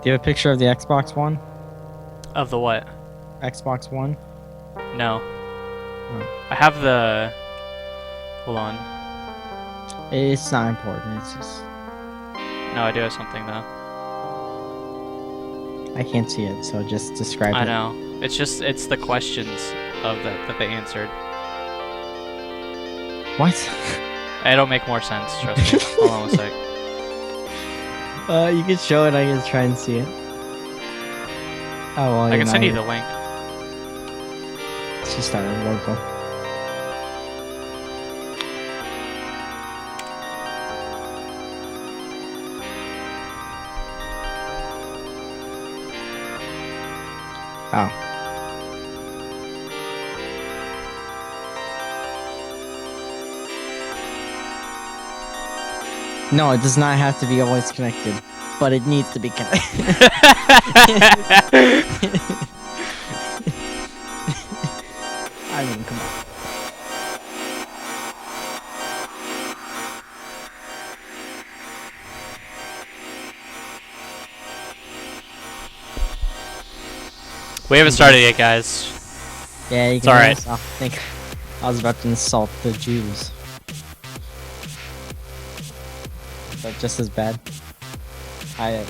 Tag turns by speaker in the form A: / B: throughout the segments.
A: Do you have a picture of the Xbox One?
B: Of the what?
A: Xbox One?
B: No.
A: Oh.
B: I have the... Hold on.
A: It's not important. It's just...
B: No, I do have something though.
A: I can't see it, so just describe it.
B: I know. It's the questions of that they answered.
A: What?
B: It'll make more sense, trust me. Hold on 1 sec.
A: You can show it, I can try and see it. Oh, well,
B: I can send you the link.
A: It's just our local. Oh. No, it does not have to be always connected, but it needs to be connected. I mean, come on.
B: We haven't started yet, guys.
A: Yeah, you
B: It's
A: can.
B: alright.
A: I think I was about to insult the Jews. Is that just as bad? Yeah.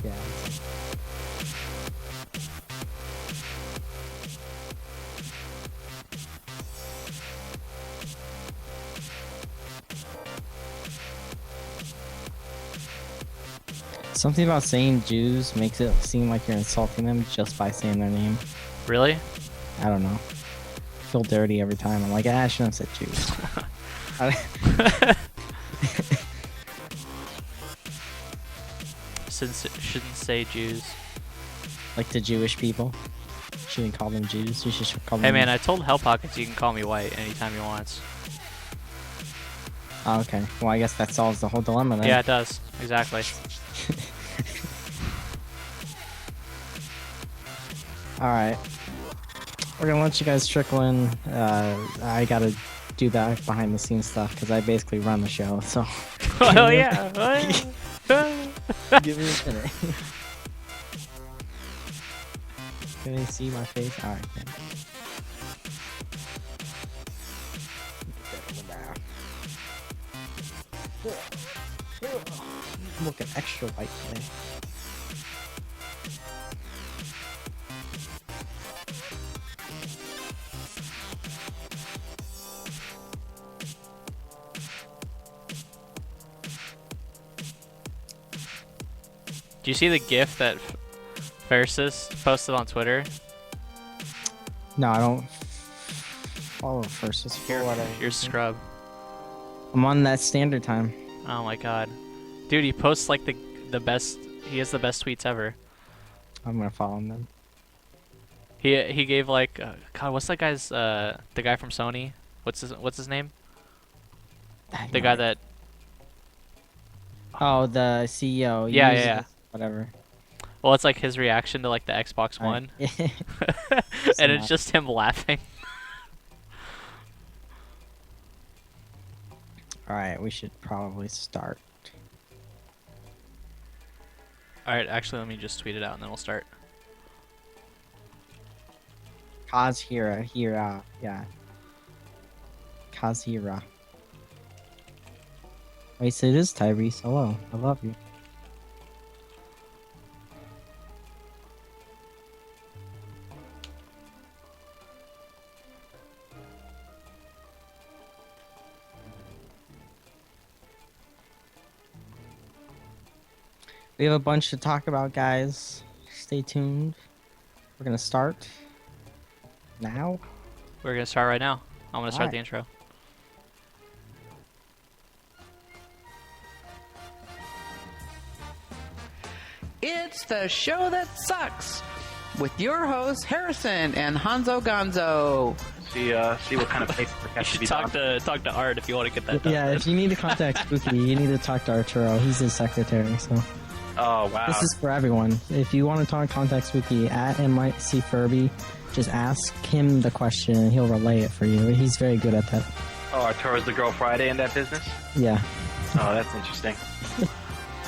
A: Something about saying Jews makes it seem like you're insulting them just by saying their name.
B: Really?
A: I don't know. I feel dirty every time. I'm like, I shouldn't have said Jews.
B: Shouldn't say Jews.
A: Like the Jewish people. Shouldn't call them Jews. You should call them.
B: Hey man, I told Hell Pockets you can call me white anytime you want.
A: Oh, okay. Well, I guess that solves the whole dilemma then.
B: Yeah, it does. Exactly.
A: Alright. We're gonna let you guys trickle in. I gotta do that behind the scenes stuff because I basically run the show, so.
B: Oh yeah.
A: Give me a minute. Can you see my face? Alright, then. I'm looking extra white today.
B: Do you see the GIF that Versus posted on Twitter?
A: No, I don't follow Versus for what
B: You're scrub.
A: I'm on that standard time.
B: Oh my god. Dude, he posts like the best, he has the best tweets ever.
A: I'm gonna follow him then.
B: He gave like, god, what's that guy's, the guy from Sony? What's his name? The guy that...
A: Oh, the CEO.
B: Yeah.
A: Whatever.
B: Well, it's like his reaction to like the Xbox One. And it's just him laughing.
A: Alright, we should probably start.
B: Alright, actually let me just tweet it out and then we'll start.
A: Kazhira, yeah. Kazhira. Wait, so it is Tyrese. Hello, I love you. We have a bunch to talk about, guys. Stay tuned. We're gonna start now.
B: We're gonna start right now. I'm gonna start the intro.
C: It's the show that sucks with your hosts Harrison and Honzo Gonzo.
D: See what kind of paperwork has to be done.
B: Talk to Art if you want to get that done.
A: Yeah, if you need to contact Spooky, you need to talk to Arturo. He's his secretary, so.
D: Oh wow.
A: This is for everyone. If you want to contact Spooky at MIC Furby, just ask him the question and he'll relay it for you. He's very good at that.
D: Oh, Arturo's the Girl Friday in that business?
A: Yeah.
D: Oh, that's interesting.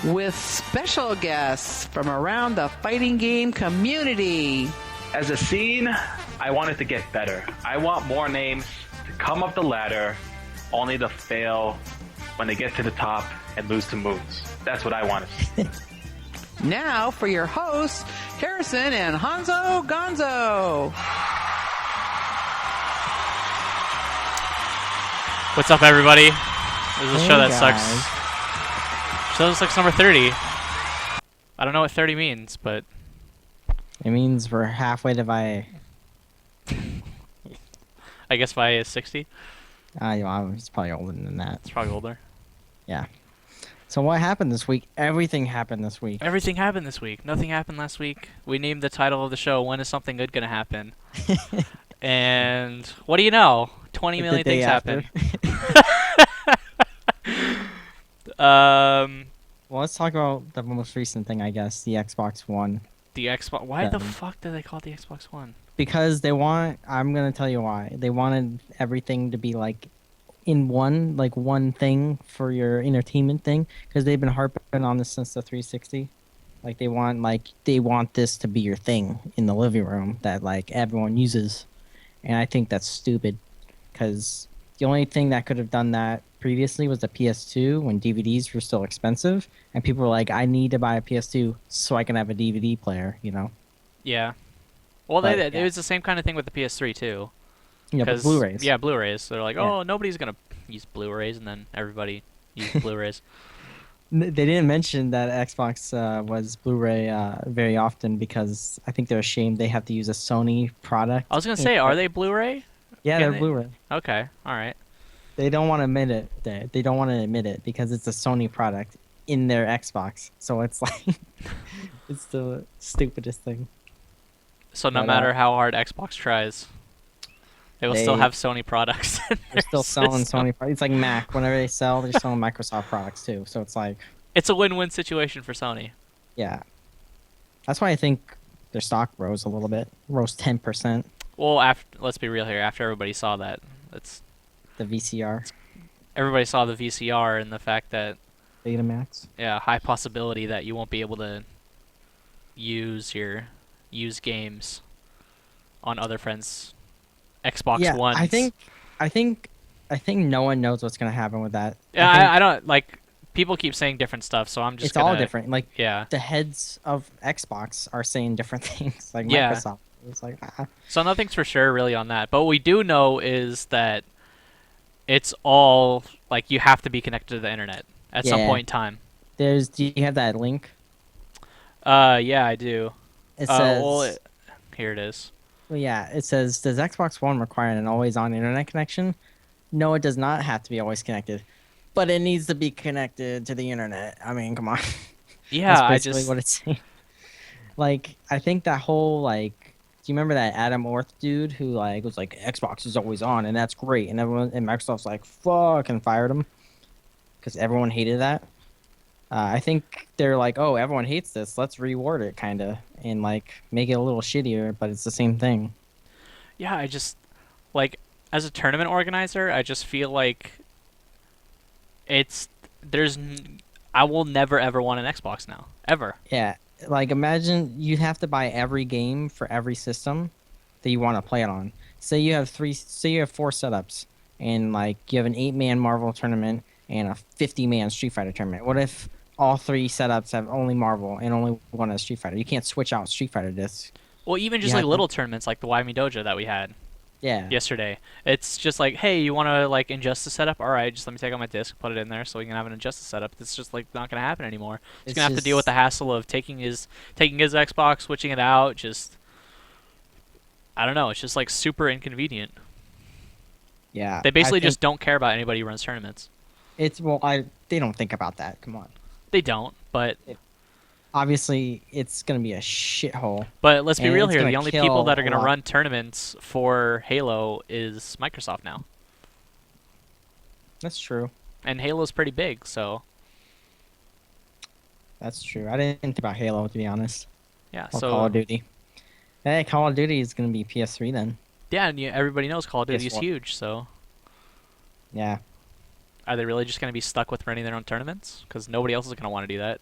C: with special guests from around the fighting game community.
D: As a scene, I want it to get better. I want more names to come up the ladder, only to fail when they get to the top and lose to Moons. That's what I want to see.
C: Now for your hosts, Harrison and Honzo Gonzo.
B: What's up, everybody? This is a
A: Hey,
B: show that
A: guys.
B: sucks. Show that sucks number 30. I don't know what 30 means, but
A: It means we're halfway to Vi.
B: I guess Vi is 60.
A: It's probably older than that.
B: It's probably older.
A: Yeah. So what happened this week? Everything happened this week.
B: Everything happened this week. Nothing happened last week. We named the title of the show, When Is Something Good Gonna Happen? And what do you know? 20
A: Like the
B: million
A: day
B: things
A: after.
B: happen.
A: Well, let's talk about the most recent thing, I guess, the Xbox One.
B: The Xbox. Why the
A: Um,
B: fuck do they call it the Xbox One?
A: Because they want, I'm going to tell you why. They wanted everything to be like in one, like one thing for your entertainment thing. Because they've been harping on this since the 360. Like they want this to be your thing in the living room that like everyone uses. And I think that's stupid. Because the only thing that could have done that previously was the PS2 when DVDs were still expensive. And people were like, I need to buy a PS2 so I can have a DVD player, you know?
B: Yeah. Well,
A: But,
B: it
A: yeah.
B: was the same kind of thing with the PS3 too.
A: Yeah, but
B: 'Cause-
A: Blu-rays.
B: Yeah, Blu-rays. They're like,
A: Yeah.
B: oh, nobody's gonna use Blu-rays, and then everybody used Blu-rays.
A: They didn't mention that Xbox was Blu-ray very often because I think they're ashamed they have to use a Sony product.
B: I was gonna say, are they Blu-ray?
A: Yeah,
B: can
A: they're
B: they-
A: Blu-ray.
B: Okay, all right.
A: They don't want to admit it. They don't want to admit it because it's a Sony product in their Xbox. So it's like it's the stupidest thing.
B: So no
A: But,
B: matter how hard Xbox tries, they will still
A: They-
B: have Sony products. in
A: They're
B: their
A: still selling
B: system.
A: Sony products. It's like Mac. Whenever they sell, they're selling Microsoft products too. So it's like,
B: It's a win-win situation for Sony.
A: yeah. That's why I think their stock rose a little bit. Rose 10%.
B: Well, let's be real here. After everybody saw that,
A: The VCR,
B: everybody saw the VCR and the fact that
A: Betamax.
B: high possibility that you won't be able to use games on other friends' Xbox
A: Yeah,
B: Ones.
A: I think no one knows what's gonna happen with that.
B: Yeah,
A: think
B: I don't like. People keep saying different stuff, so I'm just
A: it's all
B: gonna,
A: different. Like
B: Yeah.
A: the heads of Xbox are saying different things. Like
B: Yeah.
A: Microsoft, it's like
B: So nothing's for sure really on that. But what we do know is that it's all like you have to be connected to the internet at some
A: Yeah.
B: point in time.
A: Do you have that link?
B: Yeah, I do.
A: It says,
B: Well, here it is.
A: well, yeah, it says, does Xbox One require an always-on internet connection? No, it does not have to be always connected, but it needs to be connected to the internet. I mean, come on.
B: Yeah, I
A: That's basically
B: just
A: what it's saying. Like, I think that whole like, do you remember that Adam Orth dude who like was like Xbox is always on and that's great, and everyone and Microsoft's like fuck and fired him because everyone hated that. I think they're like, oh, everyone hates this. Let's reward it, kind of, and like make it a little shittier, but it's the same thing.
B: yeah, I just like as a tournament organizer, I just feel like I will never ever want an Xbox now, ever.
A: Yeah, like imagine you'd have to buy every game for every system that you want to play it on. Say you have 4 setups, and like you have an 8-man Marvel tournament and a 50-man Street Fighter tournament. What if all 3 setups have only Marvel and only one has Street Fighter? You can't switch out Street Fighter discs.
B: Well, even just
A: You
B: like
A: have to-
B: little tournaments like the Wyoming Dojo that we had
A: Yeah.
B: yesterday. It's just like, hey, you want to like Injustice setup? All right, just let me take out my disc, put it in there, so we can have an Injustice setup. It's just like not gonna happen anymore. He's
A: It's
B: gonna have to deal with the hassle of taking his Xbox, switching it out. Just I don't know. It's just like super inconvenient.
A: Yeah.
B: They basically
A: I think
B: just don't care about anybody who runs tournaments.
A: It's they don't think about that. Come on.
B: They don't, but
A: Obviously, it's gonna be a shithole.
B: let's be
A: And
B: real
A: it's
B: here.
A: gonna
B: The only
A: kill
B: people that are
A: a
B: gonna
A: lot.
B: run tournaments for Halo is Microsoft now,
A: That's true.
B: and Halo's pretty big, so
A: That's true. I didn't think about Halo, to be honest.
B: yeah.
A: Or
B: So
A: Call of Duty. Hey, Call of Duty is gonna be PS3 then.
B: yeah, and everybody knows Call of Duty is
A: PS1.
B: huge. So
A: Yeah.
B: are they really just gonna be stuck with running their own tournaments? Because nobody else is gonna want to do that.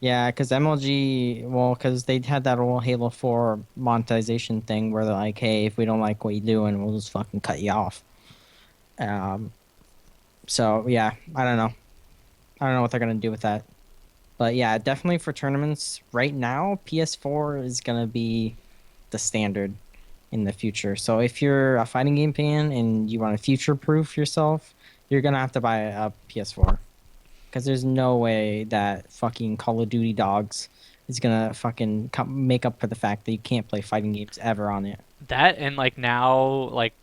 A: Yeah, because MLG, well, because they had that whole Halo 4 monetization thing where they're like, hey, if we don't like what you're doing, we'll just fucking cut you off. Um, so yeah, I don't know. I don't know what they're gonna do with that. But yeah, definitely for tournaments right now, PS4 is gonna be the standard in the future. So if you're a fighting game fan and you want to future-proof yourself, you're gonna have to buy a PS4 because there's no way that fucking Call of Duty dogs is gonna fucking make up for the fact that you can't play fighting games ever on it.
B: That and like now, like,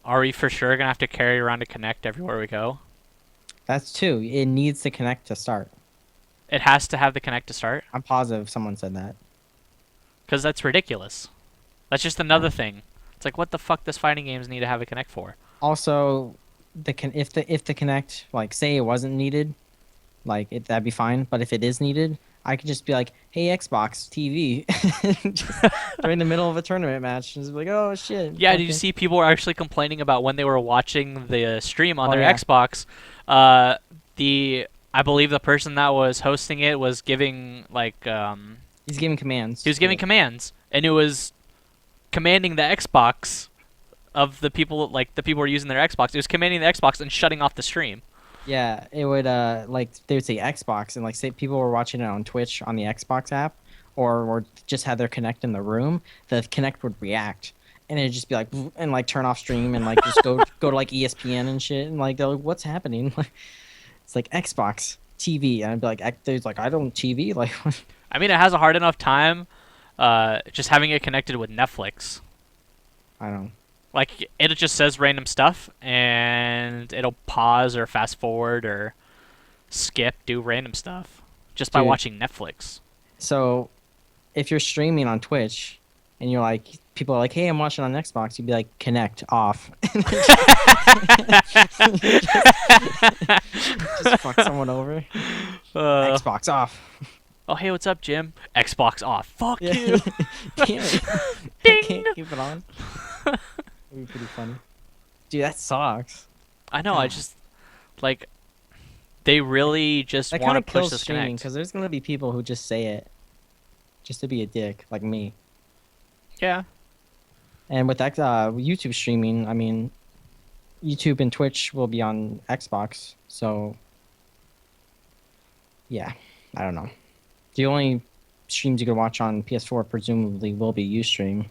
B: are we for sure gonna have to carry around a Connect everywhere we go?
A: That's two. It needs to connect to start.
B: It has to have the Connect to start,
A: I'm positive someone said that.
B: because that's ridiculous. That's just
A: Yeah.
B: another thing. It's like, what the fuck does fighting games need to have a Connect for?
A: Also, if the connect, like, say it wasn't needed, like that'd be fine. But if it is needed, I could just be like, "Hey, Xbox TV," just during the middle of a tournament match, just be like, "Oh shit."
B: Yeah, did you
A: Okay.
B: see people were actually complaining about when they were watching the stream on
A: Oh
B: their
A: yeah,
B: Xbox? Uh, the I believe the person that was hosting it was giving like
A: he's giving commands.
B: he was giving commands, and it was commanding the Xbox of the people, like the people who were using their Xbox. It was commanding the Xbox and shutting off the stream.
A: Yeah, it would like they would say Xbox and like say people were watching it on Twitch on the Xbox app or just had their Connect in the room, the Connect would react and it'd just be like and like turn off stream and like just go to like ESPN and shit and like they're like what's happening? Like it's like Xbox TV and I'd be like there's like I don't TV like
B: I mean, it has a hard enough time, just having it connected with Netflix.
A: I don't.
B: Like it just says random stuff, and it'll pause or fast forward or skip, do random stuff just by
A: Dude.
B: watching Netflix.
A: So if you're streaming on Twitch and you're like people are like, "Hey, I'm watching on Xbox," you'd be like, "Connect off." Just fuck someone over. Xbox off.
B: Oh, hey, what's up, Jim? Xbox off. Fuck
A: Yeah.
B: you.
A: Damn it. I can't keep it on. That'd be pretty funny. Dude, that sucks.
B: I know. I just like they really just
A: That
B: want
A: kind
B: to
A: of
B: push
A: kills
B: this
A: streaming
B: connect.
A: because there's gonna be people who just say it just to be a dick, like me.
B: Yeah.
A: And with YouTube streaming, I mean, YouTube and Twitch will be on Xbox, so yeah, I don't know. The only streams you can watch on PS4 presumably will be Ustream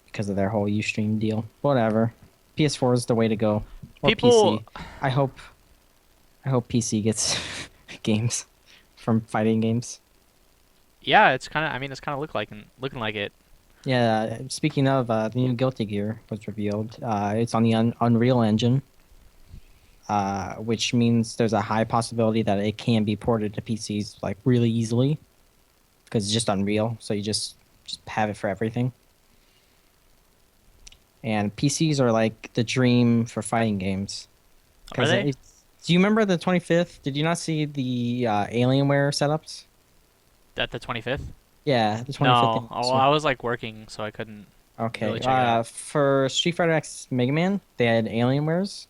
A: because of their whole Ustream deal. Whatever. PS4 is the way to go. Or
B: People.
A: PC. I hope PC gets games from fighting games.
B: Yeah, it's kind of. I mean, it's kind of looking like it.
A: Yeah, speaking of, the new Guilty Gear was revealed. It's on the Unreal Engine, which means there's a high possibility that it can be ported to PCs like really easily because it's just Unreal, so you just have it for everything. And PCs are like the dream for fighting games.
B: Are they?
A: Do you remember the 25th? Did you not see the Alienware setups?
B: At the 25th?
A: Yeah, the 25th.
B: No. Oh, well, I was like working, so I couldn't.
A: Okay.
B: Really check it out.
A: For Street Fighter X Mega Man, they had Alienwares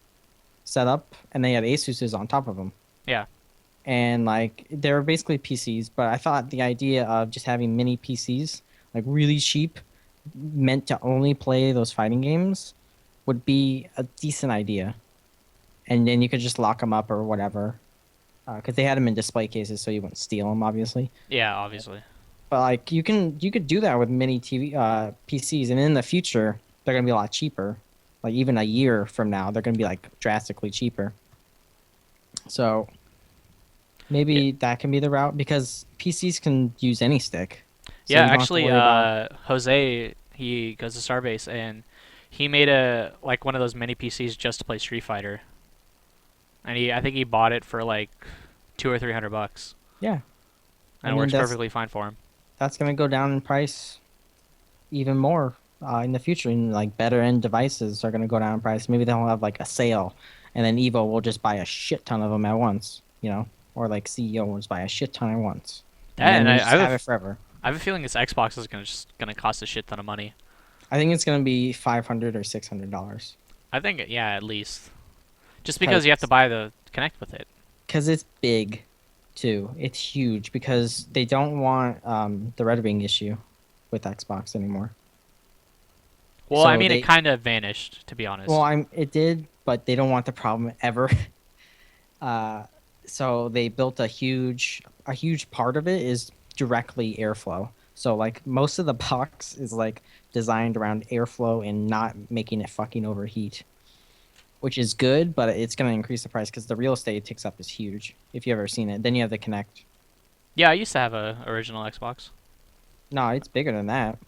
A: set up, and they had Asus's on top of them.
B: Yeah.
A: And like they were basically PCs, but I thought the idea of just having mini PCs, like really cheap, meant to only play those fighting games, would be a decent idea. And then you could just lock them up or whatever, because they had them in display cases, so you wouldn't steal them, obviously.
B: Yeah, obviously.
A: But like you could do that with mini TV PCs, and in the future they're gonna be a lot cheaper. Like even a year from now, they're gonna be like drastically cheaper. So maybe that can be the route because PCs can use any stick. So you
B: Yeah,
A: don't have to
B: actually,
A: worry about-
B: Jose, he goes to Starbase, and he made a like one of those mini PCs just to play Street Fighter. And I think he bought it for like $200 or $300,
A: yeah,
B: and
A: I
B: it
A: mean,
B: works
A: that's-
B: perfectly fine for him.
A: that's gonna go down in price even more in the future. And like better end devices are gonna go down in price. Maybe they'll have like a sale, and then Evo will just buy a shit ton of them at once. You know, or like CEO will just buy a shit ton at once.
B: That, and
A: then
B: I
A: you just have it forever.
B: I have a feeling this Xbox is gonna cost a shit ton of money.
A: I think it's gonna be $500 or $600
B: I think, yeah, at least. Just because you have to buy the Connect with it.
A: because it's big. too. It's huge because they don't want the red ring issue with Xbox anymore.
B: Well, I
A: So
B: mean, it
A: they,
B: kind of vanished, to be
A: well,
B: honest.
A: it did, but they don't want the problem ever. Uh, so they built a huge part of it is directly airflow. So like most of the box is like designed around airflow and not making it fucking overheat, which is good, but it's going to increase the price because the real estate it takes up is huge. If you've ever seen it, then you have the Connect.
B: Yeah, I used to have a original Xbox.
A: No, it's bigger than that.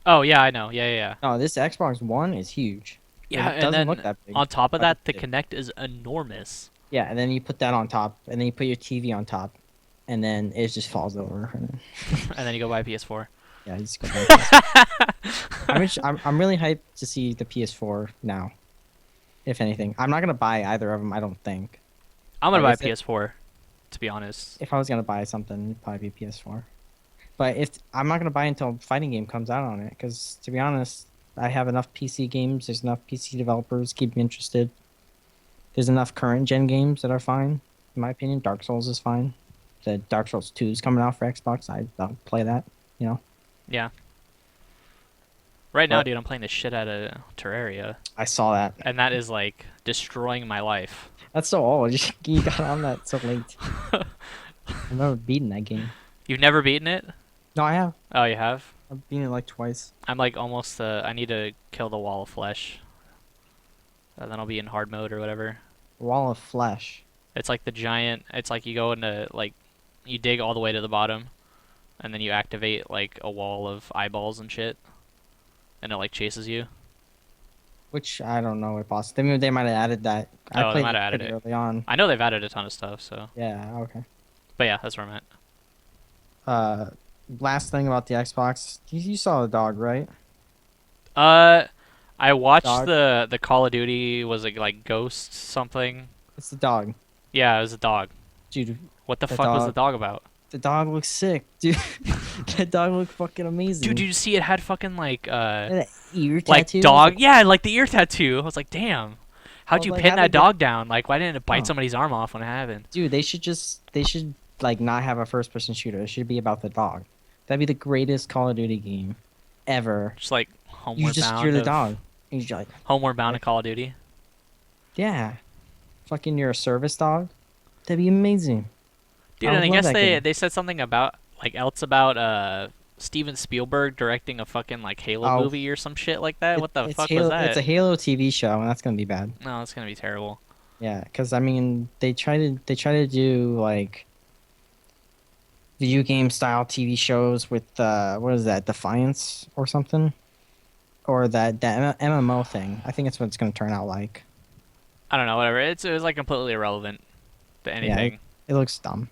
B: Oh yeah, I know. Yeah, yeah, yeah.
A: No, this Xbox One is huge.
B: Yeah,
A: It
B: and
A: doesn't look
B: then
A: that big,
B: on top of
A: but it's
B: that, the
A: big.
B: Kinect is enormous.
A: Yeah, and then you put that on top, and then you put your TV on top, and then it just falls over.
B: And then you go buy a PS4.
A: Yeah, you just go buy I'm really hyped to see the PS4 now. If anything, I'm not gonna buy either of them. I don't think.
B: I'm gonna
A: But
B: buy a
A: if it,
B: PS4, to be honest.
A: if I was gonna buy something, it'd probably be PS4. But if I'm not gonna buy until fighting game comes out on it, because to be honest, I have enough PC games. There's enough PC developers keep me interested. There's enough current gen games that are fine, in my opinion. Dark Souls is fine. The Dark Souls 2 is coming out for Xbox. I'll play that. You know.
B: Yeah. Right now,
A: But
B: dude, I'm playing the shit out of Terraria,
A: I saw that.
B: and that is like destroying my life.
A: That's so old. You got on that so late. I remember beating that game.
B: You've never beaten it?
A: No, I have.
B: Oh, you have?
A: I've beaten it like twice.
B: I'm like almost. I need to kill the wall of flesh. And then I'll be in hard mode or whatever.
A: Wall of Flesh.
B: It's like the giant. It's like you go into like, you dig all the way to the bottom, and then you activate like a wall of eyeballs and shit, and it like chases you.
A: Which I don't know what boss. They might have added that. I
B: Oh, they
A: played
B: might
A: it
B: have added
A: pretty
B: it.
A: early on.
B: I know they've added a ton of stuff. So,
A: Yeah, okay.
B: but yeah, that's where I'm at.
A: Uh, last thing about the Xbox. You saw the dog, right?
B: Uh, I watched
A: Dog.
B: the Call of Duty. Was it like Ghost something?
A: It's the dog.
B: Yeah, it was a dog.
A: Dude,
B: What the
A: the
B: fuck was the
A: dog.
B: dog about?
A: The dog looks sick, dude. That dog looked fucking amazing.
B: Dude, did you see it had fucking like
A: That ear
B: like
A: tattoo.
B: dog? Yeah, like the ear tattoo. I was like, damn. How'd
A: was
B: you
A: like,
B: pin
A: how'd
B: that
A: they get-
B: dog down? Like, why didn't it bite
A: Oh.
B: somebody's arm off when it happened?
A: Dude, they should like not have a first person shooter. It should be about the dog. That'd be the greatest Call of Duty game ever.
B: Just like
A: You just you're the dog. And you're like,
B: Homeward Bound of Call of Duty.
A: yeah, fucking you're a service dog. That'd be amazing.
B: Dude,
A: I
B: and
A: would
B: I
A: love
B: guess
A: that game.
B: they said something about Steven Spielberg directing a fucking like Halo
A: Oh.
B: movie or some shit like that. What the
A: It's
B: fuck
A: Halo,
B: was that?
A: It's a Halo TV show, and that's gonna be bad.
B: No, it's gonna be terrible.
A: Yeah, because I mean, they try to do like video game style TV shows with what is that, Defiance or something, or that MMO thing. I think that's what it's gonna turn out like.
B: I don't know, whatever. It was like completely irrelevant to anything.
A: It looks dumb.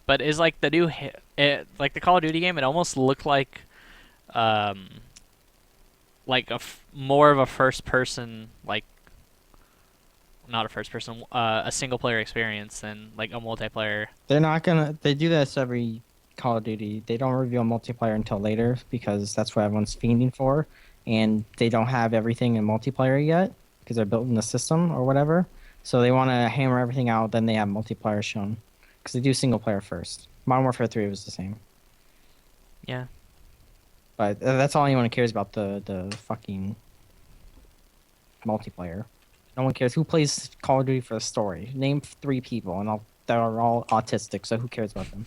B: But is like the new like the Call of Duty game? It almost looked um, like more of a first person, like not a first person, a single player experience than like a multiplayer.
A: They're not gonna. They do this every Call of Duty. They don't reveal multiplayer until later because that's what everyone's fiending for, and they don't have everything in multiplayer yet because they're building the system or whatever. So they want to hammer everything out, then they have multiplayer shown because they do single player first. Modern Warfare 3 was the same,
B: Yeah.
A: but that's all anyone cares about, the fucking multiplayer. No one cares who plays Call of Duty for the story. Name 3 people, and they're all autistic. So who cares about them?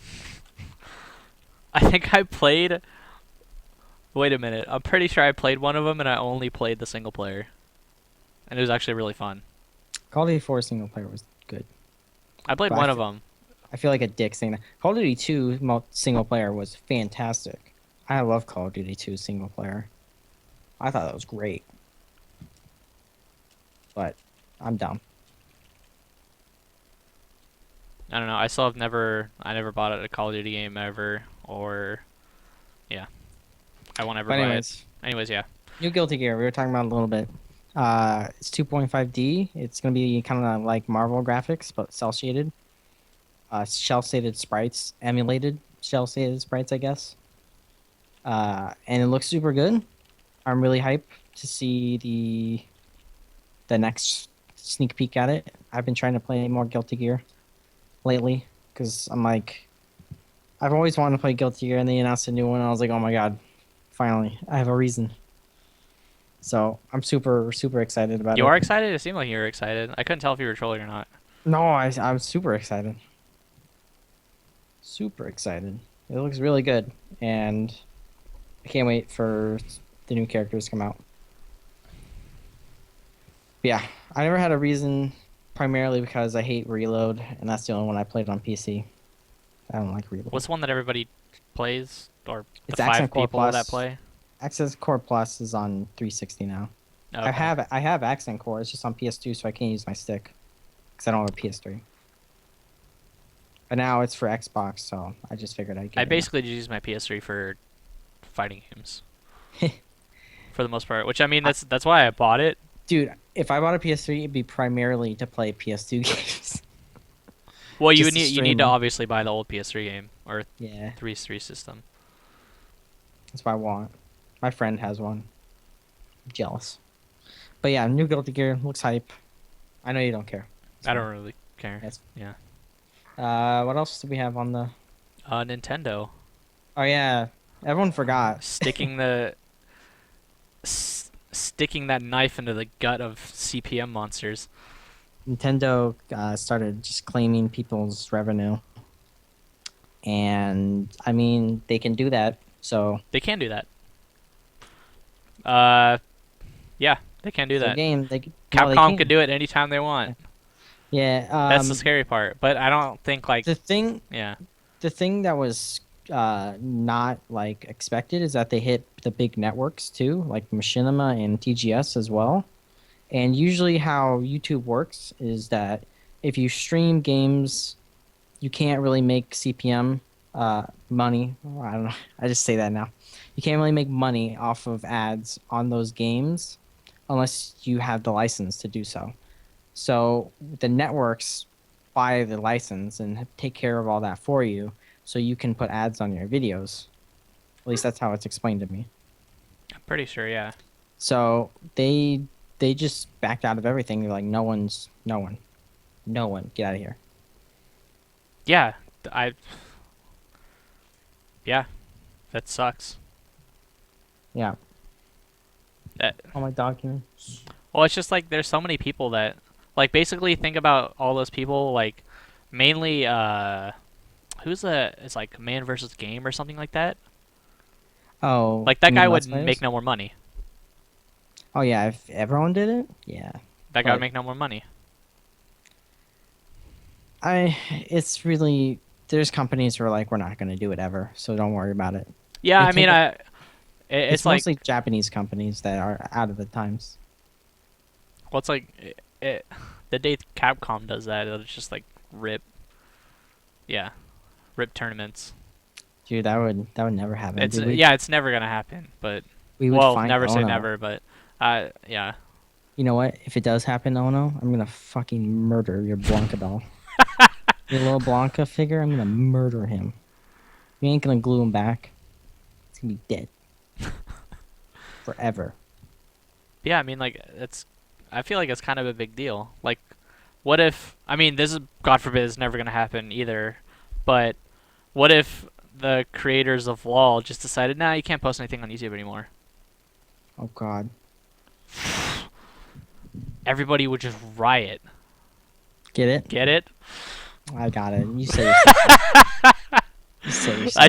B: I think I played. Wait a minute. I'm pretty sure I played one of them, and I only played the single player, and it was actually really fun.
A: Call of Duty 4 single player was good.
B: I played
A: But
B: one of them.
A: I feel like a dick saying that. Call of Duty 2 single player was fantastic. I love Call of Duty 2 single player. I thought that was great. But I'm dumb.
B: I don't know. I still have never. I never bought a Call of Duty game ever, or yeah, I won't ever
A: But
B: buy it.
A: anyways,
B: Anyways, yeah.
A: New Guilty Gear. We were talking about it a little bit. It's 2.5D. It's gonna be kind of like Marvel graphics, but cell shaded. Shell shaded sprites, emulated shell shaded sprites, I guess. And it looks super good. I'm really hyped to see the next sneak peek at it. I've been trying to play more Guilty Gear. lately because I'm like, I've always wanted to play Guilty Gear, and they announced a new one. And I was like, oh my god, finally, I have a reason. So I'm super super excited about
B: You
A: it.
B: are excited? It seemed like you were excited. I couldn't tell if you were trolling or not.
A: No, I'm super excited. Super excited. It looks really good, and I can't wait for the new characters to come out. But yeah, I never had a reason, primarily because I hate Reload, and that's the only one I played on PC. I don't like Reload.
B: What's the one that everybody plays, or
A: It's
B: the
A: Accent
B: five
A: Core
B: people that
A: Plus.
B: play?
A: Accent Core Plus is on 360 now.
B: Okay.
A: I have Accent Core. It's just on PS2, so I can't use my stick because I don't have a PS3. But now it's for Xbox, so I just figured I'd get
B: I
A: it.
B: basically just use my PS3 for fighting games, for the most part. Which I mean, that's why I bought it.
A: Dude, if I bought a PS3, it'd be primarily to play PS2 games.
B: Well, you
A: Just
B: need
A: to
B: you need to
A: stream.
B: obviously buy the old PS3 game or
A: Yeah,
B: 3 system.
A: that's what I want. My friend has one. I'm jealous. But yeah, new Guilty Gear looks hype. I know you don't care. It's
B: I
A: fine.
B: don't really care.
A: Yes.
B: Yeah.
A: What else do we have on the?
B: Nintendo
A: Oh yeah, everyone forgot.
B: sticking sticking that knife into the gut of CPM monsters.
A: Nintendo started just claiming people's revenue, and I mean they can do that. So
B: They can do that. Yeah, they can do
A: it's a
B: that.
A: game. Well, they
B: Capcom
A: can.
B: could do it anytime they want.
A: Yeah.
B: That's the scary part. But I don't think like
A: the thing.
B: yeah.
A: The thing that was not like expected is that they hit the big networks too, like Machinima and TGS as well. And usually, how YouTube works is that if you stream games, you can't really make CPM money. Well, I don't know. I just say that now. You can't really make money off of ads on those games unless you have the license to do so. So the networks buy the license and take care of all that for you, so you can put ads on your videos. At least that's how it's explained to me.
B: I'm pretty sure, yeah.
A: So they just backed out of everything. They're like, no one, get out of here.
B: Yeah, I yeah, that sucks.
A: Yeah.
B: That,
A: All my documents.
B: well, it's just like there's so many people that like basically think about all those people like mainly it's like Man versus Game or something like that.
A: Oh,
B: Like that
A: you
B: guy
A: mean
B: would
A: Let's Players?
B: make no more money.
A: Oh yeah, if everyone did it, yeah.
B: That guy would
A: But
B: make no more money.
A: It's really, there's companies who are like, we're not going to do it ever, so don't worry about it.
B: Yeah,
A: They
B: I mean,
A: take
B: it's
A: It's
B: like
A: mostly Japanese companies that are out of the times.
B: well, it's like the day Capcom does that, it'll just like rip, yeah, rip tournaments.
A: Dude, that would never happen.
B: It's
A: Dude,
B: yeah, it's never gonna happen. But
A: we would
B: well,
A: find
B: never say
A: Ono.
B: never. But yeah,
A: You know what? If it does happen, Ono, I'm gonna fucking murder your Blanca doll. Your little Blanca figure, I'm gonna murder him. You ain't gonna glue him back. He's gonna be dead. Forever.
B: yeah. I mean, like it's. I feel like it's kind of a big deal. Like, what if? I mean, this is God forbid, it's never gonna happen either. But what if the creators of LoL just decided, nah, you can't post anything on YouTube anymore?
A: Oh god.
B: Everybody would just riot.
A: Get it?
B: Get it?
A: I got it. You say yourself. You say yourself.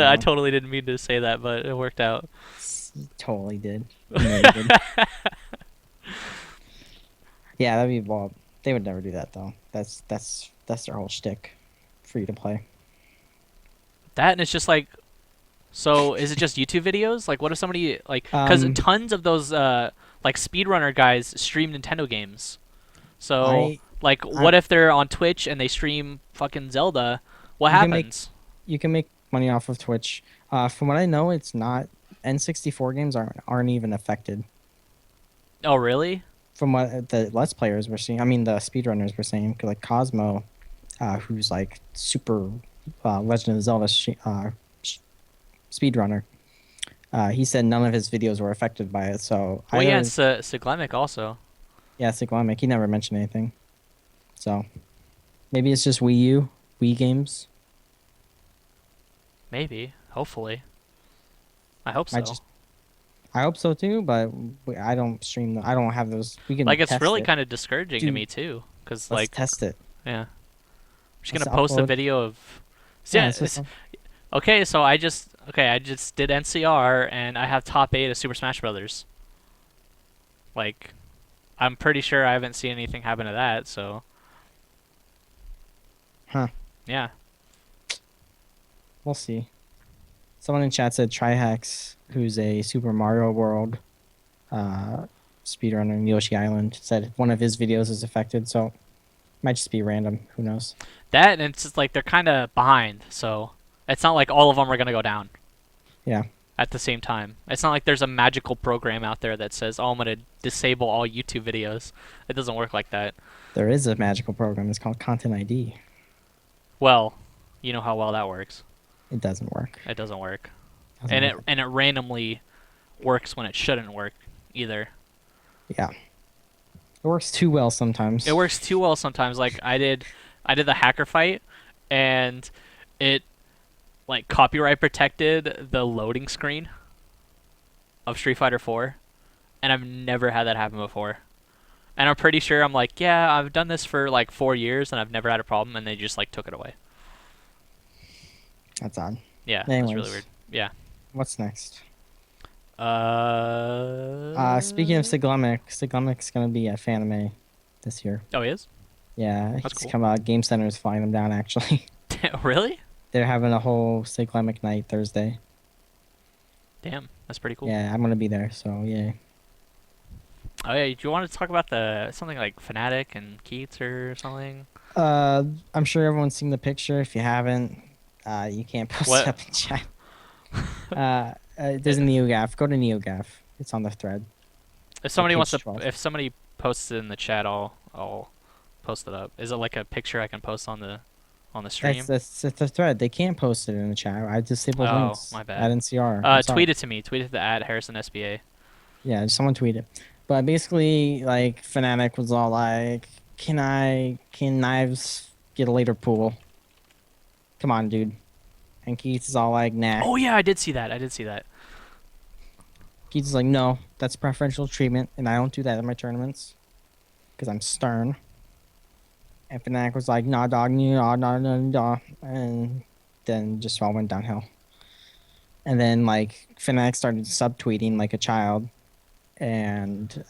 B: I totally didn't mean to say that, but it worked out.
A: You totally did. You know you did. Yeah, that'd be, well, they would never do that though. That's their whole shtick. Free to play.
B: That and it's just like, so is it just YouTube videos? Like, what if somebody like, because tons of those like speedrunner guys stream Nintendo games. So like, what if they're on Twitch and they stream fucking Zelda? What happens?
A: You can make money off of Twitch. From what I know, it's not. N64 games aren't even affected.
B: Oh really?
A: From what the Let's Players were seeing, I mean the speedrunners were saying, like Cosmo, who's like super Legend of Zelda speedrunner. He said none of his videos were affected by it. So
B: Well, yeah, it's Siglemic also.
A: yeah, Siglamic. He never mentioned anything. So maybe it's just Wii U. Wii games.
B: Maybe. Hopefully. I hope
A: I
B: so.
A: just I hope so too, but I don't stream them. I don't have those. We can
B: Like, it's
A: test
B: really
A: it.
B: kind of discouraging to
A: Dude,
B: me too, because
A: let's
B: like,
A: test it.
B: yeah, I'm just
A: Let's
B: gonna post a
A: upload.
B: video of.
A: Yeah,
B: Yeah,
A: it's just
B: okay. So I just did NCR and I have top 8 of Super Smash Brothers. Like, I'm pretty sure I haven't seen anything happen to that. So
A: huh.
B: yeah.
A: We'll see. Someone in chat said Trihex, who's a Super Mario World speedrunner in Yoshi Island, said one of his videos is affected, so might just be random. Who knows?
B: That, and it's just like they're kind of behind, so it's not like all of them are gonna go down
A: Yeah,
B: at the same time. It's not like there's a magical program out there that says, "Oh, I'm gonna disable all YouTube videos." It doesn't work like that.
A: there is a magical program. It's called Content ID.
B: Well, you know how well that works.
A: It doesn't work.
B: It doesn't work,
A: Doesn't
B: and
A: work.
B: it randomly works when it shouldn't work either.
A: Yeah, it works too well sometimes.
B: It works too well sometimes. Like I did the hacker fight, and it like copyright protected the loading screen of Street Fighter 4, and I've never had that happen before. And I'm pretty sure I'm like, yeah, I've done this for like 4 years and I've never had a problem, and they just like took it away.
A: That's odd.
B: Yeah, that's really
A: Anyways.
B: weird. Yeah.
A: What's next?
B: Speaking
A: Speaking of Siglemic's gonna be at Fanime this year.
B: Oh, he is?
A: Yeah,
B: That's
A: he's
B: cool.
A: come out. Game Center is flying him down. Actually,
B: Really?
A: they're having a whole Siglemic night Thursday.
B: Damn, that's pretty cool.
A: Yeah, I'm gonna be there. So yeah.
B: Oh yeah, do you want to talk about the something like Fnatic and Keats or something?
A: I'm sure everyone's seen the picture. If you haven't, you can't post
B: What?
A: it up in chat. There's a NeoGaf. Go to NeoGaf. It's on the thread.
B: If somebody wants to,
A: page 12.
B: if somebody posts it in the chat, I'll post it up. Is it like a picture I can post on the stream?
A: That's the thread. They can't post it in the chat. I disabled
B: Oh,
A: links
B: my bad.
A: at NCR. I'm sorry.
B: Tweet it to me. Tweet it to @HarrisonSBA.
A: Yeah, someone tweeted. But basically, like, Fnatic was all like, can Knives get a later pool? Come on, dude. And Keith is all like, nah.
B: Oh yeah, I did see that. I did see that.
A: Keith is like, no, that's preferential treatment, and I don't do that in my tournaments. Because I'm stern. And Fnatic was like, nah, dog, nah, nah, nah, nah. And then just all went downhill. And then, like, Fnatic started subtweeting like a child. And,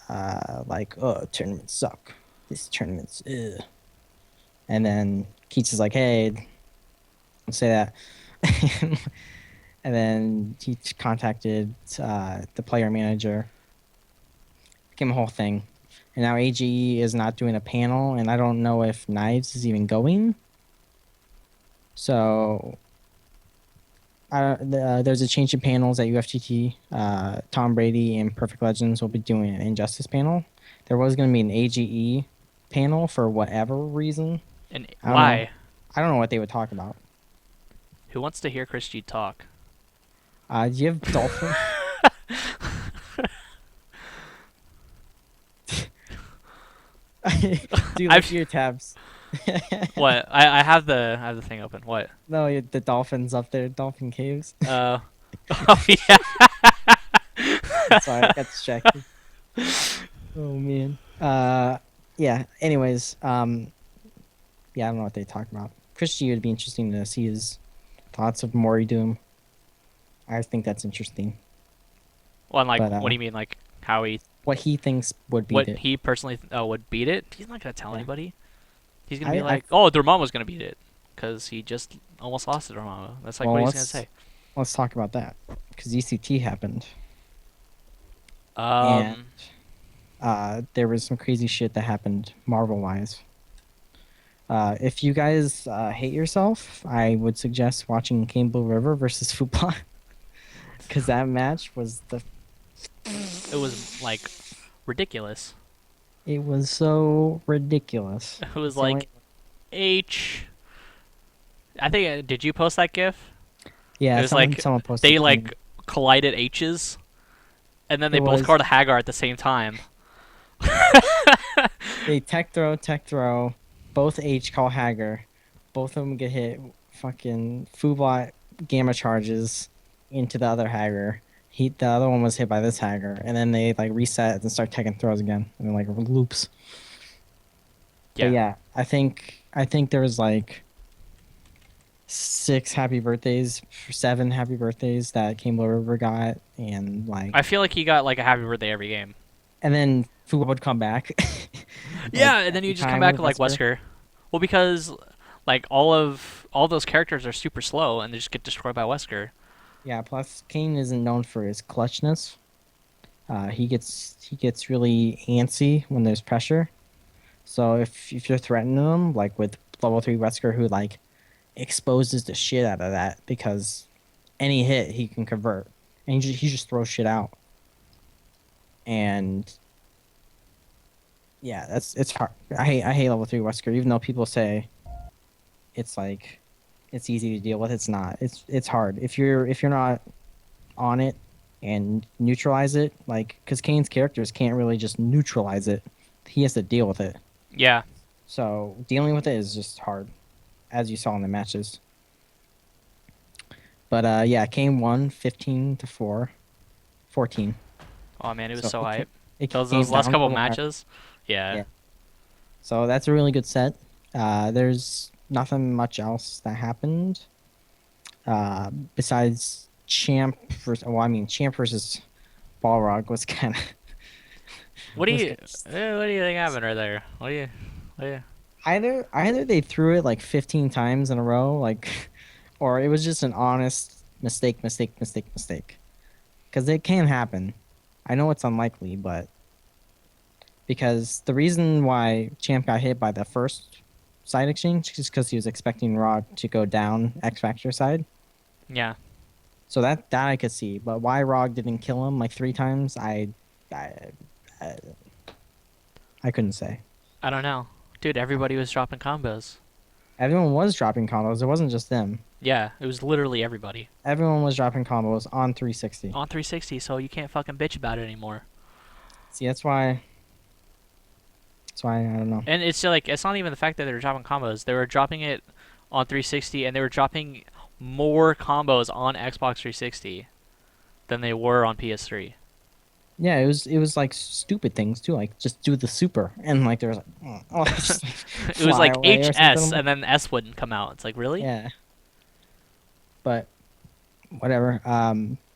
A: like, oh, tournaments suck. This tournament's, ugh. And then Keats is like, hey, don't say that. And then he contacted the player manager. Became a whole thing. And now AGE is not doing a panel, and I don't know if Knives is even going. So there's a change in panels at UFGT. Tom Brady and Perfect Legends will be doing an Injustice panel. There was going to be an AGE panel for whatever reason.
B: And
A: I don't
B: why?
A: know. I don't know what they would talk about.
B: Who wants to hear Chris G talk?
A: Do you have Dolphin? Dude, look at your tabs.
B: What? I have the thing open. What?
A: No, the dolphins up there, dolphin caves.
B: Oh yeah.
A: Sorry, I got distracted. Oh man. Yeah. Anyways, yeah, I don't know what they talk about. Chris G would be interesting to see his thoughts of Mori Doom. I think that's interesting.
B: Well, and like,
A: But,
B: what do you mean? Like, how he?
A: What he thinks would beat
B: What
A: it.
B: he personally would beat it? He's not gonna tell
A: Yeah.
B: anybody. He's gonna be
A: I-
B: like, "Oh, Dormammu's gonna beat it," because he just almost lost to Dormammu. That's like
A: Well,
B: what he's gonna
A: let's-
B: say.
A: Let's talk about that because ECT happened.
B: Um,
A: There was some crazy shit that happened Marvel wise. If you guys hate yourself, I would suggest watching Campbell River versus Fupa. Because that match was
B: it was like ridiculous.
A: it was so ridiculous.
B: It was
A: It's the only-
B: like H. I think did you post that GIF?
A: yeah,
B: it was
A: someone,
B: like
A: someone posted
B: They
A: it to me.
B: like collided H's, and then they
A: It
B: both
A: was-
B: called Hagar at the same time.
A: They tech throw, both H call Hager, both of them get hit. Fucking Fubot gamma charges into the other Hagger. The other one was hit by this Hagger, and then they like reset and start taking throws again, and then like loops. But
B: Yeah.
A: yeah, I think there was like 7 happy birthdays that Came Low River got, and
B: I
A: like,
B: feel like he got like a happy birthday every game.
A: and then Fubot would come back. Like
B: Yeah, and then you
A: every
B: just come
A: time
B: back
A: with
B: like Wesker. Well, because like all those characters are super slow and they just get destroyed by Wesker.
A: Yeah, plus Kane isn't known for his clutchness. He gets really antsy when there's pressure. So if you're threatening him, like with level 3 Wesker, who like exposes the shit out of that because any hit he can convert, and he just throws shit out. And yeah, it's hard. I hate level 3 Wesker, even though people say it's like it's easy to deal with. It's not. It's hard if you're not on it and neutralize it, like because Kane's characters can't really just neutralize it. He has to deal with it.
B: Yeah.
A: So dealing with it is just hard, as you saw in the matches. But yeah, Kane won 15-4, 14.
B: Oh man, it was
A: So
B: so
A: it,
B: hype.
A: it
B: Those
A: came
B: last
A: down
B: couple
A: to the wire.
B: matches. Yeah.
A: Yeah. So that's a really good set. There's nothing much else that happened besides Champ versus. Well, I mean, Champ versus Balrog was kind of.
B: What do
A: was
B: you what do you think happened right there? What do you
A: either they threw it like 15 times in a row, like, or it was just an honest mistake, mistake, mistake, mistake. Because it can happen. I know it's unlikely, but because the reason why Champ got hit by the first side exchange is because he was expecting Rod to go down X Factor side.
B: Yeah.
A: So that I could see, but why Rog didn't kill him like 3 times, I, I, I couldn't say.
B: I don't know. Dude, everybody was dropping combos.
A: Everyone was dropping combos. It wasn't just them.
B: Yeah, it was literally everybody.
A: Everyone was dropping combos on 360.
B: On 360, so you can't fucking bitch about it anymore.
A: See, that's why. That's why I don't know.
B: And it's like it's not even the fact that they were dropping combos. They were dropping it on 360 and they were dropping more combos on Xbox 360 than they were on PS3.
A: Yeah, it was like stupid things too, like just do the super, and like there was like, just, like,
B: It was
A: fly
B: like
A: away or
B: HS
A: something.
B: and then S wouldn't come out. It's like, really?
A: Yeah. But whatever.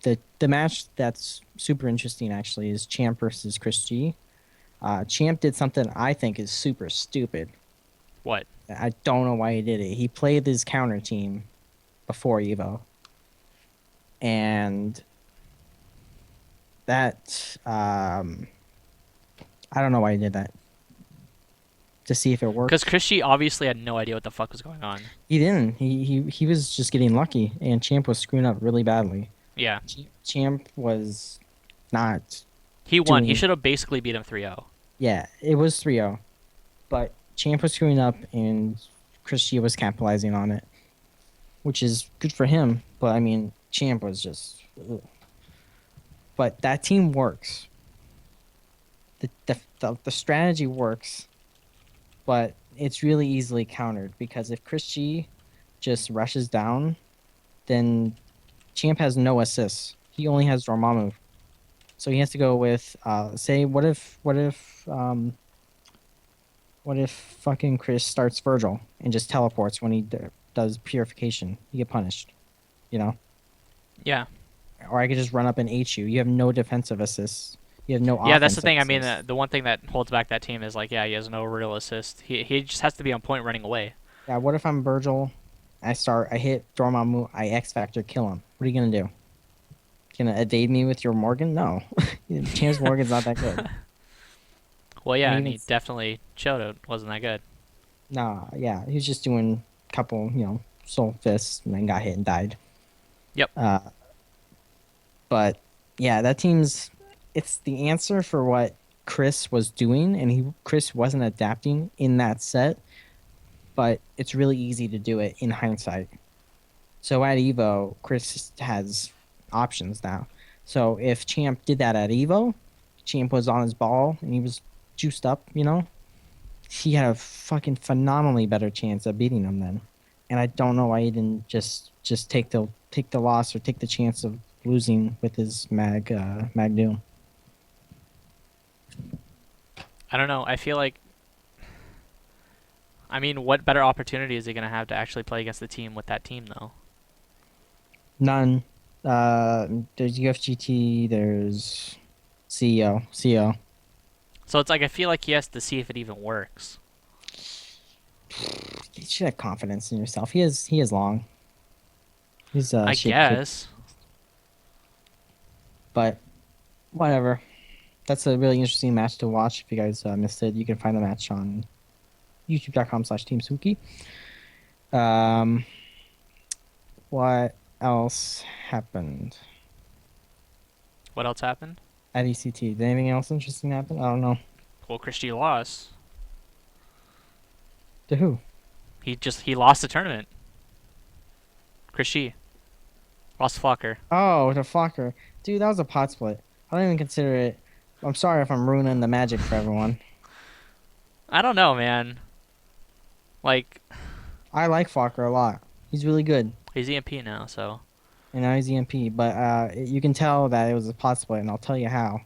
A: The match that's super interesting actually is Champ versus Chris G. Champ did something I think is super stupid.
B: What?
A: I don't know why he did it. He played his counter team before Evo, and that I don't know why he did that. To see if it worked.
B: Because Christy obviously had no idea what the fuck was going on.
A: He didn't. He was just getting lucky, and Champ was screwing up really badly.
B: Yeah.
A: Champ was not.
B: He won. He
A: doing-
B: should have basically beat him 3-0.
A: Yeah, it was 3-0, but Champ was screwing up, and Chris G was capitalizing on it, which is good for him. But I mean, Champ was just. Ugh. But that team works. The strategy works, but it's really easily countered because if Chris G just rushes down, then Champ has no assists. He only has Dormammu. So he has to go with say what if fucking Chris starts Virgil and just teleports when he does purification. You get punished. You know?
B: Yeah.
A: Or I could just run up and H you. You have no defensive assists. You have no
B: Yeah, that's the
A: offensive
B: thing. I mean,
A: assists.
B: the one thing that holds back that team is like, yeah, he has no real assist. He just has to be on point running away.
A: Yeah, what if I'm Virgil? I hit Dormammu, I X Factor, kill him. What are you gonna do? Gonna evade me with your Morgan? No. Chance Morgan's not that good.
B: Well, yeah,
A: And
B: and
A: even
B: he definitely showed it wasn't that good.
A: Nah, yeah. He was just doing a couple, soul fists and then got hit and died.
B: Yep.
A: But yeah, that team's it's the answer for what Chris was doing, and Chris wasn't adapting in that set, but it's really easy to do it in hindsight. So at Evo, Chris has options now. So if Champ did that at Evo, Champ was on his ball and he was juiced up, he had a fucking phenomenally better chance of beating him then. and I don't know why he didn't just take the loss or take the chance of losing with his Mag Doom.
B: I don't know. I feel like, I mean, what better opportunity is he gonna have to actually play against the team with that team though?
A: None. There's UFGT. There's CEO.
B: So it's like I feel like he has to see if it even works.
A: You should have confidence in yourself. He is long. He's
B: I
A: shape,
B: guess.
A: but whatever. That's a really interesting match to watch. If you guys missed it, you can find the match on youtube.com/teamsuki. Um, what else happened
B: What else happened?
A: at ECT? Did anything else interesting happen? I don't know.
B: Well, Christie lost.
A: To who?
B: He lost the tournament. Christie lost Flocker.
A: Oh, to Flocker. Dude, that was a pot split. I don't even consider it. I'm sorry if I'm ruining the magic for everyone.
B: I don't know, man. Like,
A: I like Flocker a lot. He's really good.
B: he's EMP now, so.
A: And now he's EMP, but you can tell that it was a pot split, and I'll tell you how.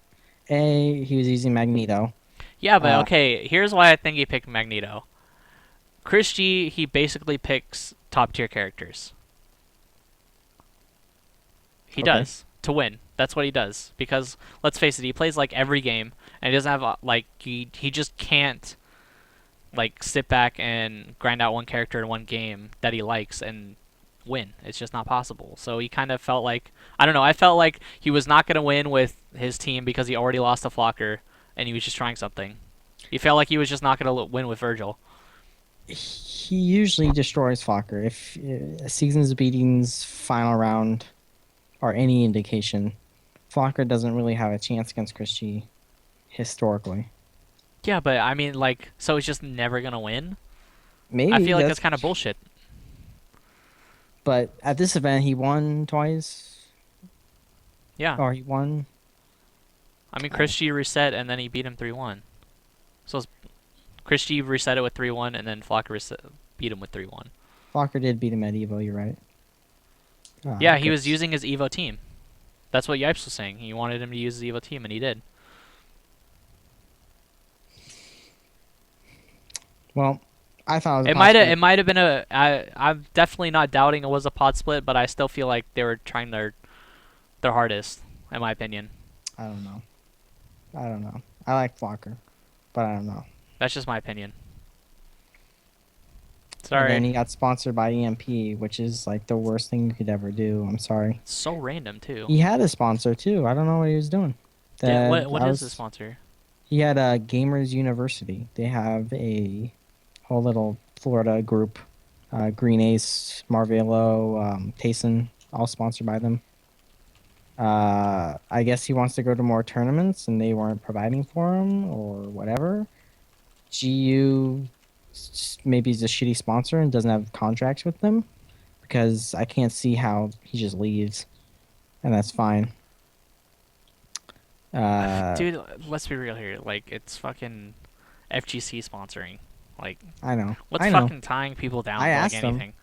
A: He was using Magneto.
B: Yeah, but
A: Uh,
B: okay, here's why I think he picked Magneto. Christie, he basically picks top tier characters. He
A: Okay.
B: does to win. That's what he does. Because let's face it, he plays like every game, and he doesn't have like he just can't like sit back and grind out one character in one game that he likes and win. It's just not possible. So he kind of felt like, I don't know, I felt like he was not going to win with his team because he already lost to Flocker and he was just trying something. He felt like he was just not going to win with Virgil.
A: He usually destroys Flocker. If Seasons Beatings final round are any indication, Flocker doesn't really have a chance against Christie historically.
B: Yeah, but I mean, like, so he's just never going to win?
A: Maybe
B: I feel like that's kind of bullshit.
A: But at this event, he won twice.
B: Yeah.
A: Or he won.
B: I mean, Christie reset and then he beat him 3-1. So Christie reset it with 3-1 and then Flocker beat him with 3-1.
A: Flocker did beat him at Evo, you're right.
B: Yeah, he was using his Evo team. That's what Yipes was saying. He wanted him to use his Evo team, and he did.
A: Well, I thought
B: It might have been a. I'm definitely not doubting it was a pot split, but I still feel like they were trying their hardest, in my opinion.
A: I don't know. I like Flocker, but I don't know.
B: That's just my opinion.
A: And
B: Sorry.
A: then he got sponsored by EMP, which is like the worst thing you could ever do. I'm sorry.
B: It's so random too.
A: He had a sponsor too. I don't know what he was doing.
B: Yeah,
A: That
B: what
A: I
B: is
A: was-
B: the sponsor?
A: He had a Gamers University. They have a whole little Florida group. Green Ace, Marvelo, Tayson, all sponsored by them. I guess he wants to go to more tournaments and they weren't providing for him or whatever. GU maybe he's a shitty sponsor and doesn't have contracts with them because I can't see how he just leaves, and that's fine.
B: Dude, let's be real here. Like, it's fucking FGC sponsoring. Like,
A: I know.
B: what's
A: I know.
B: fucking tying people down
A: I
B: to like
A: asked him.
B: anything?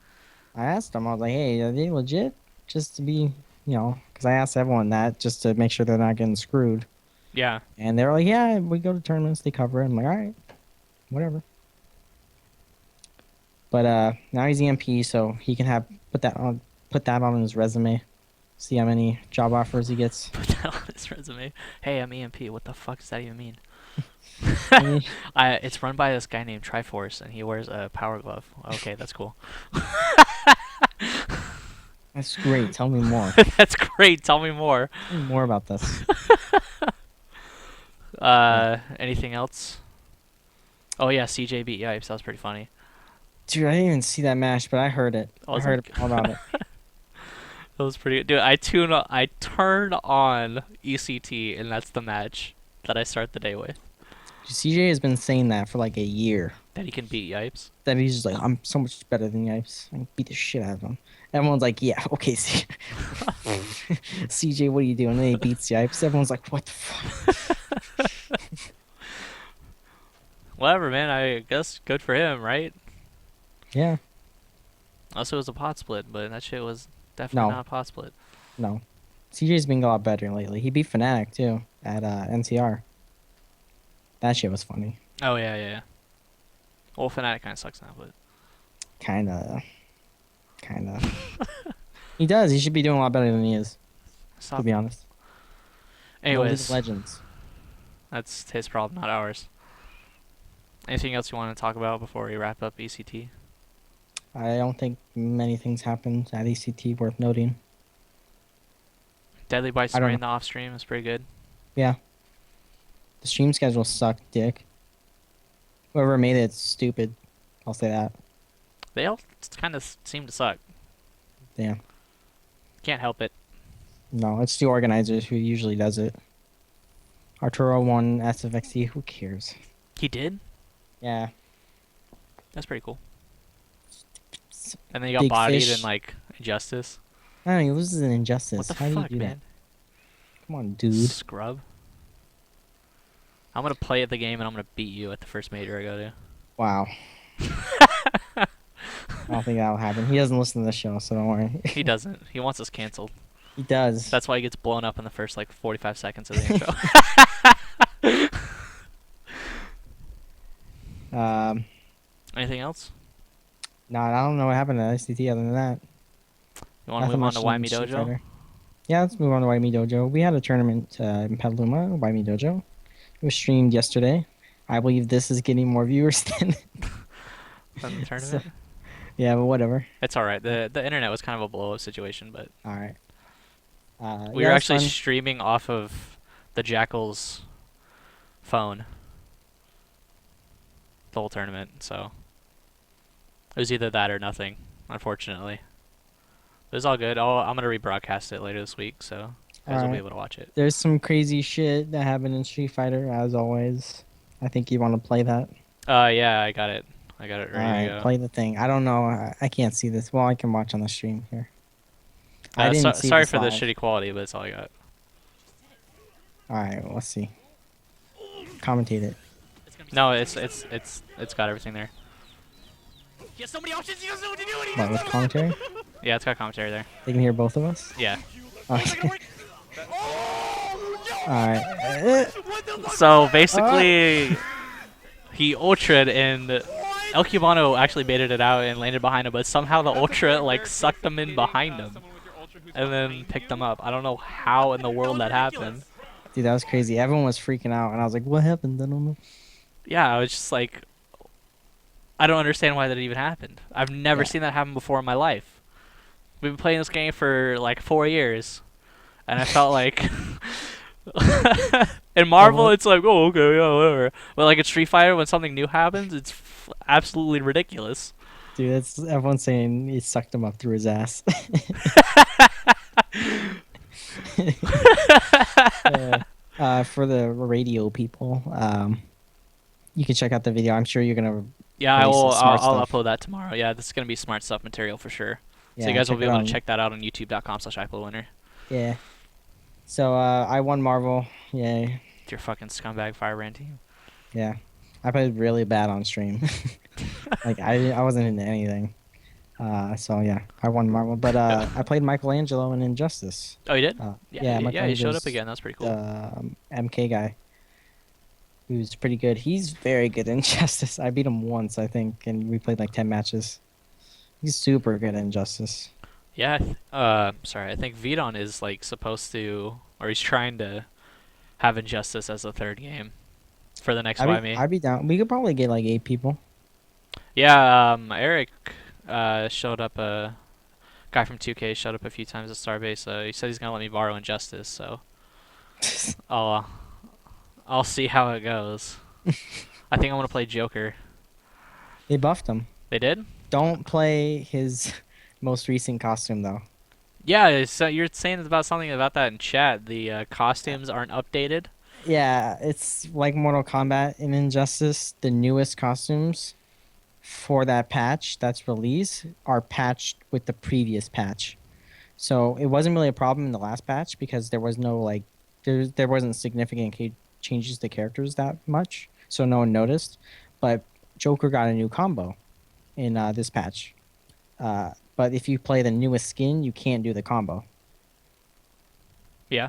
A: I asked him. I was like, "Hey, are they legit?" Just to be, because I asked everyone that just to make sure they're not getting screwed.
B: Yeah.
A: And they were like, "Yeah, we go to tournaments. They cover it." I'm like, "All right, whatever." But now he's EMP, so he can put that on his resume. See how many job offers he gets.
B: Put that on his resume. Hey, I'm EMP. What the fuck does that even mean?
A: I mean,
B: It's run by this guy named Triforce, and he wears a power glove. Okay, that's cool.
A: that's great. Tell me more.
B: That's great. Tell me more.
A: Tell me more about this.
B: Anything else? Oh yeah, CJ beat Yipes. That was pretty funny.
A: Dude, I didn't even see that match, but I heard it. I
B: Was
A: heard
B: it?
A: all about it.
B: That was pretty. Dude, I turn on ECT, and that's the match that I start the day with.
A: CJ has been saying that for like a year.
B: That he can beat Yipes.
A: That he's just like, I'm so much better than Yipes. I can beat the shit out of him. Everyone's like, yeah, okay, CJ, what are you doing? And then he beats Yipes. Everyone's like, what the fuck?
B: Whatever, man. I guess good for him, right?
A: Yeah.
B: Also, it was a pot split, but that shit was definitely
A: No,
B: not a pot split.
A: no. CJ's been a lot better lately. He beat Fnatic too at NCR. That shit was funny.
B: Oh yeah, yeah, yeah. Well, Fnatic kind of sucks now, but
A: Kinda, kinda. He does. He should be doing a lot better than he is, to
B: stop.
A: be honest. No League of
B: Anyways,
A: Legends.
B: that's his problem, not ours. Anything else you want to talk about before we wrap up ECT?
A: I don't think many things happened at ECT worth noting.
B: Deadly Bites
A: I don't
B: ran
A: know.
B: the off stream. It's pretty good.
A: Yeah. The stream schedule sucked, dick. Whoever made it's stupid. I'll say that.
B: They all kind of seem to suck.
A: Damn.
B: Can't help it.
A: No, it's the organizers who usually does it. Arturo won SFXT. Who cares?
B: He did?
A: Yeah.
B: That's pretty cool. And then you got
A: Big
B: bodied
A: fish.
B: in like Injustice.
A: No, he loses an Injustice.
B: What the
A: How
B: fuck,
A: do you do
B: man?
A: that? Come on, dude.
B: Scrub. I'm gonna play at the game and I'm gonna beat you at the first major I go to.
A: Wow. I don't think that'll happen. He doesn't listen to the show, so don't worry.
B: He doesn't. He wants us canceled.
A: He does.
B: That's why he gets blown up in the first like 45 seconds of the intro. Anything else?
A: No, I don't know what happened at ICT other than that.
B: You want to
A: Nothing
B: move on
A: much
B: to
A: in
B: Why Me
A: Street
B: Dojo?
A: Fighter. Yeah, let's move on to Why Me Dojo. We had a tournament in Petaluma, Why Me Dojo. It was streamed yesterday. I believe this is getting more viewers than...
B: From the tournament?
A: Yeah, but whatever.
B: It's alright. The internet was kind of a blow up situation, but
A: All right.
B: we
A: yeah,
B: were
A: it was
B: actually
A: fun.
B: streaming off of the Jackal's phone the whole tournament, so it was either that or nothing, unfortunately. It was all good. I'm gonna rebroadcast it later this week, so you guys will be
A: Alright.
B: able to watch it.
A: There's some crazy shit that happened in Street Fighter, as always. I think you want to play that.
B: Yeah, I got it. I got it
A: All
B: ready
A: right,
B: to go.
A: play the thing. I don't know. I can't see this. Well, I can watch on the stream here. I didn't see
B: Sorry
A: this
B: for the
A: live.
B: shitty quality, but it's all I got.
A: All right, let's see. Commentate it.
B: No, it's got everything there.
A: What, with commentary?
B: Yeah, it's got commentary there.
A: They can hear both of us?
B: Yeah.
A: Okay. Alright.
B: So basically, he ultra'd and El Cubano actually baited it out and landed behind him, but somehow the ultra like sucked him in behind him and then picked him up. I don't know how in the world that happened.
A: Dude, that was crazy. Everyone was freaking out, and I was like, what happened? I don't know.
B: Yeah, I was just like, I don't understand why that even happened. I've never
A: Yeah.
B: seen that happen before in my life. We've been playing this game for like 4 years, and I felt like in Marvel it's like, oh okay, yeah, whatever. But like in Street Fighter, when something new happens, it's absolutely ridiculous.
A: Dude, that's everyone's saying he sucked him up through his ass. For the radio people, you can check out the video. I'm sure you're gonna.
B: Yeah, I
A: Release some
B: will.
A: smart
B: I'll
A: stuff.
B: upload that tomorrow. Yeah, this is gonna be smart stuff material for sure. So
A: Yeah,
B: you guys will be
A: it
B: able
A: out.
B: to check that out on youtube.com/IPLAYWINNER.
A: Yeah. So I won Marvel. Yay.
B: It's your fucking scumbag fire brand team.
A: Yeah. I played really bad on stream. Like I wasn't into anything. So yeah, I won Marvel, but I played Michelangelo in Injustice.
B: Oh, you did?
A: Yeah,
B: Yeah, he showed up
A: Michelangelo's,
B: again. That's pretty cool.
A: MK guy, who's pretty good. He's very good in Injustice. I beat him once, I think, and we played like 10 matches. He's super good in Injustice.
B: Yeah. Sorry. I think Vidon is like supposed to, or he's trying to have Injustice as a third game for the next YME.
A: I'd be down. We could probably get like 8 people.
B: Yeah. Eric showed up. A guy from 2K showed up a few times at Starbase. He said he's gonna let me borrow Injustice, so I'll see how it goes. I think I'm gonna play Joker.
A: They buffed him.
B: They did?
A: Don't play his most recent costume though.
B: Yeah. So you're saying about something about that in chat. The costumes aren't updated.
A: Yeah, it's like Mortal Kombat in Injustice. The newest costumes for that patch that's released are patched with the previous patch. So it wasn't really a problem in the last patch because there was no like there wasn't significant changes to characters that much, so no one noticed. But Joker got a new combo in this patch. but if you play the newest skin, you can't do the combo.
B: Yeah.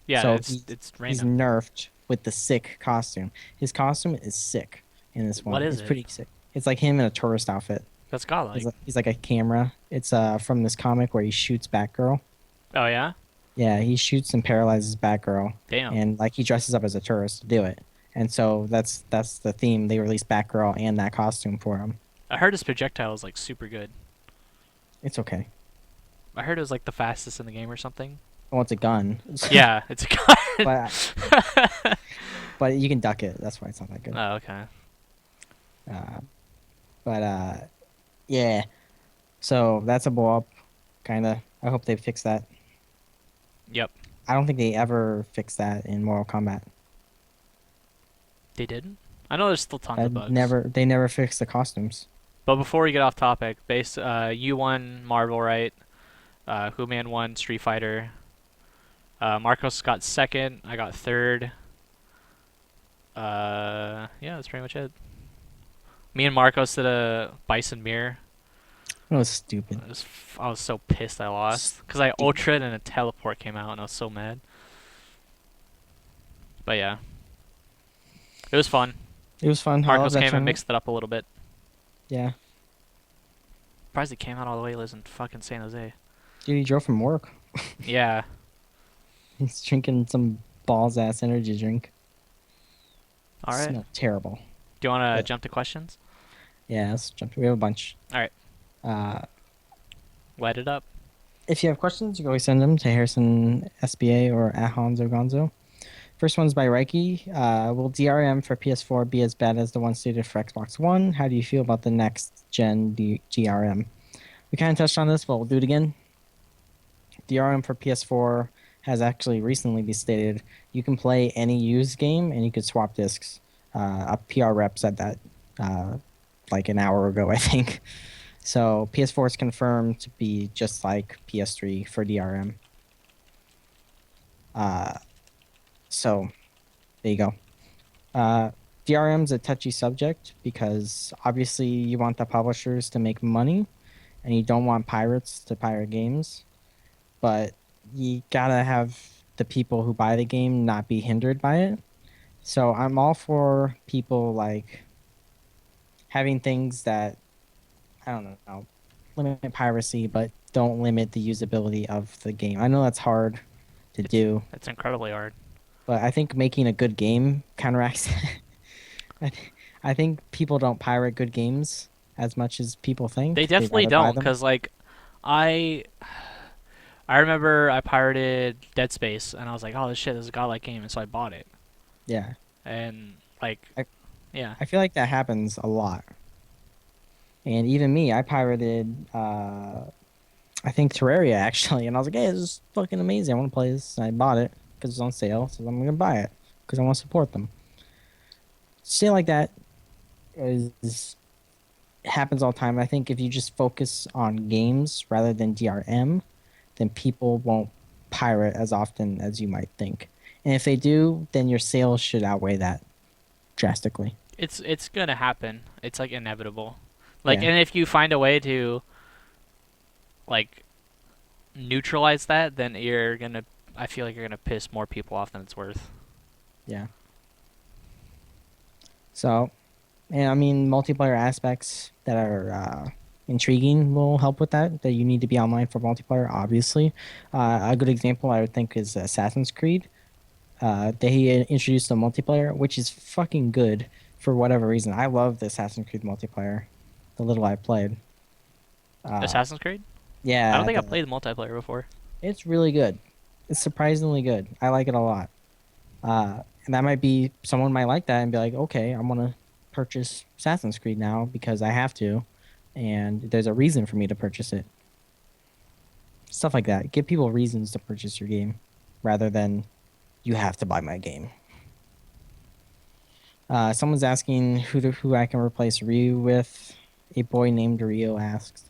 B: Yeah,
A: So
B: it's
A: he's
B: random.
A: nerfed with the sick costume. His costume is sick in this
B: What
A: one.
B: is
A: It's
B: it?
A: pretty sick. It's like him in a tourist outfit.
B: That's godlike.
A: He's like a camera. It's from this comic where he shoots Batgirl.
B: Oh yeah?
A: Yeah, he shoots and paralyzes Batgirl,
B: Damn.
A: and like he dresses up as a tourist to do it. And so that's the theme. They released Batgirl and that costume for him.
B: I heard his projectile is like super good.
A: It's okay.
B: I heard it was like the fastest in the game or something.
A: Well, it's a gun.
B: Yeah, it's a gun.
A: But you can duck it. That's why it's not that good.
B: Oh, okay.
A: Uh, but yeah. So that's a blow up, kind of. I hope they fix that.
B: Yep.
A: I don't think they ever fixed that in Mortal Kombat.
B: They didn't? I know there's still tons of bugs.
A: They never fixed the costumes.
B: But before we get off topic, you won Marvel, right? Who-Man won Street Fighter. Marcos got second. I got third. Yeah, that's pretty much it. Me and Marcos did a Bison Mirror.
A: It was stupid.
B: I was so pissed I lost. Because I ultra'd and a teleport came out and I was so mad. But yeah. It was fun.
A: It was fun. I love
B: Marcos
A: that
B: came and
A: tournament.
B: mixed it up a little bit.
A: Yeah.
B: Surprised he came out all the way. He lives in fucking San Jose.
A: Dude, he drove from work.
B: Yeah.
A: He's drinking some balls ass energy drink.
B: All right.
A: Smelled terrible.
B: Do you want to
A: Yeah.
B: jump to questions?
A: Yeah, let's jump. We have a bunch.
B: All right. Light it up.
A: If you have questions, you can always send them to Harrison SBA or at Honzo Gonzo. First one's by Reiki. Will DRM for PS4 be as bad as the one stated for Xbox One? How do you feel about the next gen DRM? We kind of touched on this, but we'll do it again. DRM for PS4 has actually recently been stated you can play any used game and you could swap discs. A PR rep said that like an hour ago, I think. So PS4 is confirmed to be just like PS3 for DRM. So there you go. DRM is a touchy subject because obviously you want the publishers to make money and you don't want pirates to pirate games. But you gotta have the people who buy the game not be hindered by it. So I'm all for people like having things that I don't know, limit piracy, but don't limit the usability of the game. I know that's hard to do,
B: It's incredibly hard.
A: but I think making a good game counteracts it. I think people don't pirate good games as much as people think.
B: They
A: They'd
B: definitely
A: rather buy
B: don't,
A: them.
B: because like I remember I pirated Dead Space and I was like, oh this shit, this is a godlike game, and so I bought it.
A: Yeah,
B: And like, yeah,
A: I feel like that happens a lot. And even me, I pirated, I think Terraria actually, and I was like, hey, this is fucking amazing. I want to play this. And I bought it because it's on sale, so I'm gonna buy it because I want to support them. Shit like that happens all the time. I think if you just focus on games rather than DRM, then people won't pirate as often as you might think. And if they do, then your sales should outweigh that drastically.
B: it's gonna happen. It's like inevitable. Like,
A: Yeah.
B: and if you find a way to like neutralize that, then I feel like you're gonna piss more people off than it's worth.
A: Yeah. So, and I mean, multiplayer aspects that are intriguing will help with that. That you need to be online for multiplayer, obviously. A good example I would think is Assassin's Creed. They introduced a multiplayer, which is fucking good for whatever reason. I love the Assassin's Creed multiplayer, the little I played.
B: Assassin's Creed?
A: Yeah,
B: I don't think I've played the multiplayer before.
A: it's really good. It's surprisingly good. I like it a lot. And that might be someone might like that and be like, okay, I'm gonna purchase Assassin's Creed now because I have to, and there's a reason for me to purchase it. Stuff like that. Give people reasons to purchase your game, rather than you have to buy my game. Someone's asking who I can replace Ryu with. A boy named Ryu asks.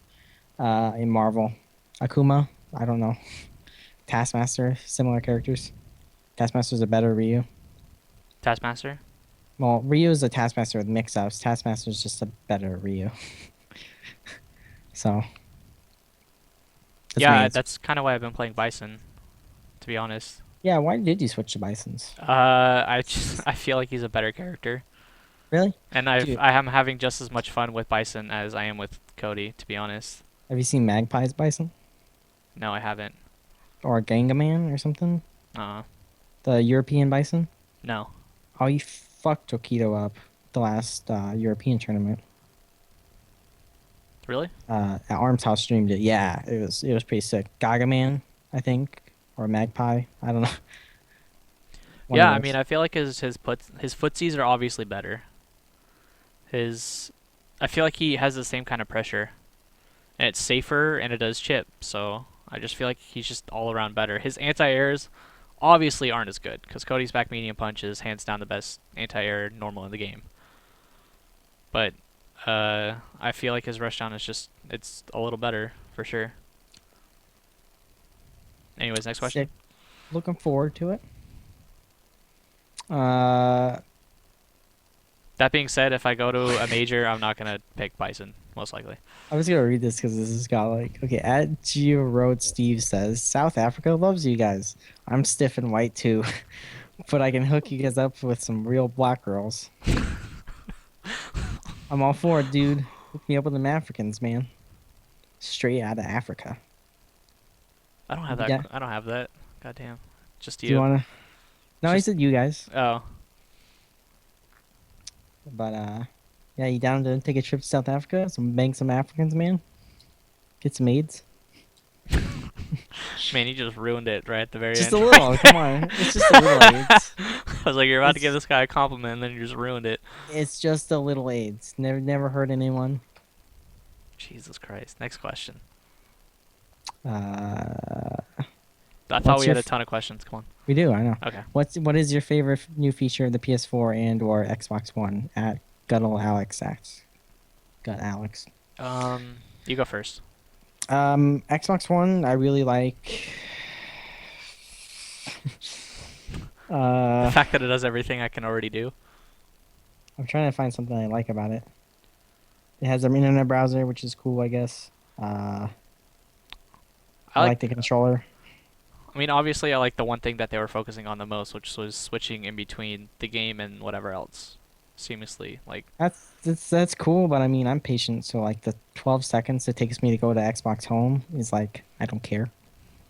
A: In Marvel, Akuma. I don't know. Taskmaster. Similar characters. Taskmaster's a better Ryu.
B: Taskmaster?
A: Well, Ryu is a Taskmaster with mix-ups. Taskmaster's just a better Ryu. So, That's my
B: Yeah,
A: answer.
B: that's kind of why I've been playing Bison, to be honest.
A: Yeah, why did you switch to Bisons?
B: I feel like he's a better character,
A: Really?
B: and
A: Dude,
B: I am having just as much fun with Bison as I am with Cody, to be honest.
A: have you seen Magpie's Bison?
B: No, I haven't.
A: Or Gangaman or something?
B: Uh,
A: The European Bison?
B: no.
A: Oh, you fucked Tokido up the last European tournament.
B: Really?
A: Arms House streamed it. Yeah, it was pretty sick. Gagaman, I think, or Magpie. I don't know. One
B: Yeah,
A: of
B: I mean,
A: those.
B: I feel like his footsies are obviously better. His, I feel like he has the same kind of pressure, and it's safer and it does chip. So I just feel like he's just all around better. His anti-airs obviously aren't as good because Cody's back medium punch is hands down the best anti-air normal in the game. But I feel like his rush down is just it's a little better for sure. Anyways, next question.
A: Sick. Looking forward to it. Uh,
B: That being said, if I go to a major, I'm not gonna pick Bison most likely.
A: I was gonna read this because this has got like okay. At Geo Road, Steve says South Africa loves you guys. I'm stiff and white too, but I can hook you guys up with some real black girls. I'm all for it, dude. Hook me up with them Africans, man. Straight out of Africa.
B: I don't have that.
A: Yeah.
B: I don't have that. Goddamn. Just
A: Do you
B: you.
A: wanna? No, I
B: Just-
A: said you guys.
B: Oh,
A: But yeah, you down to take a trip to South Africa? Bang some Africans, man. Get some AIDS.
B: man, you just ruined it right at the very
A: Just
B: end.
A: a little. Come on, it's just a little AIDS.
B: I was like, you're about to give
A: It's-
B: this guy a compliment, and then you just ruined it.
A: It's just a little AIDS. Never hurt anyone.
B: Jesus Christ. Next question.
A: Uh,
B: I thought
A: What's
B: we
A: your
B: had a ton of questions. Come
A: we do. I know.
B: on. Okay.
A: What is your favorite new feature of the PS4 and or Xbox One? At Guttle Alex asks. Gut Alex.
B: You go first.
A: Xbox One, I really like.
B: The fact that it does everything I can already do.
A: I'm trying to find something I like about it. It has an internet browser, which is cool, I guess. I like the controller.
B: I mean, obviously, I like the one thing that they were focusing on the most, which was switching in between the game and whatever else seamlessly. Like,
A: That's cool, but I mean, I'm patient, so like the 12 seconds it takes me to go to Xbox Home is like I don't care.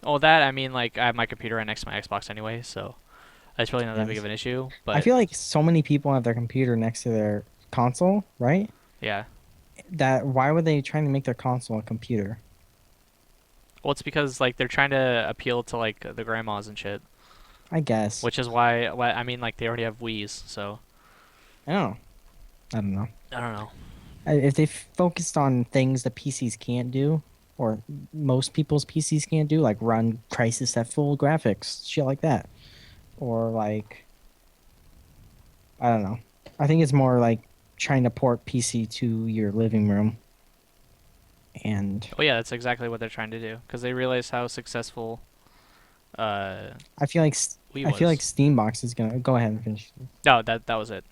B: oh, that, I mean, like, I have my computer right next to my Xbox anyway, so that's really not that big
A: Yes.
B: of an issue. But
A: I feel like so many people have their computer next to their console, right?
B: yeah.
A: That why were they trying to make their console a computer?
B: Well, it's because, like, they're trying to appeal to, like, the grandmas and shit.
A: I guess.
B: Which is why, I mean, like, they already have Wii's, so.
A: I don't know. I don't know.
B: I don't know.
A: If they focused on things that PCs can't do, or most people's PCs can't do, like run Crysis at full graphics, shit like that, or like, I don't know. I think it's more like trying to port PC to your living room. And
B: Oh, yeah, that's exactly what they're trying to do. Because they realize how successful
A: I feel like
B: Wii
A: I feel like
B: was.
A: Steambox is gonna go ahead and finish.
B: No, that was it.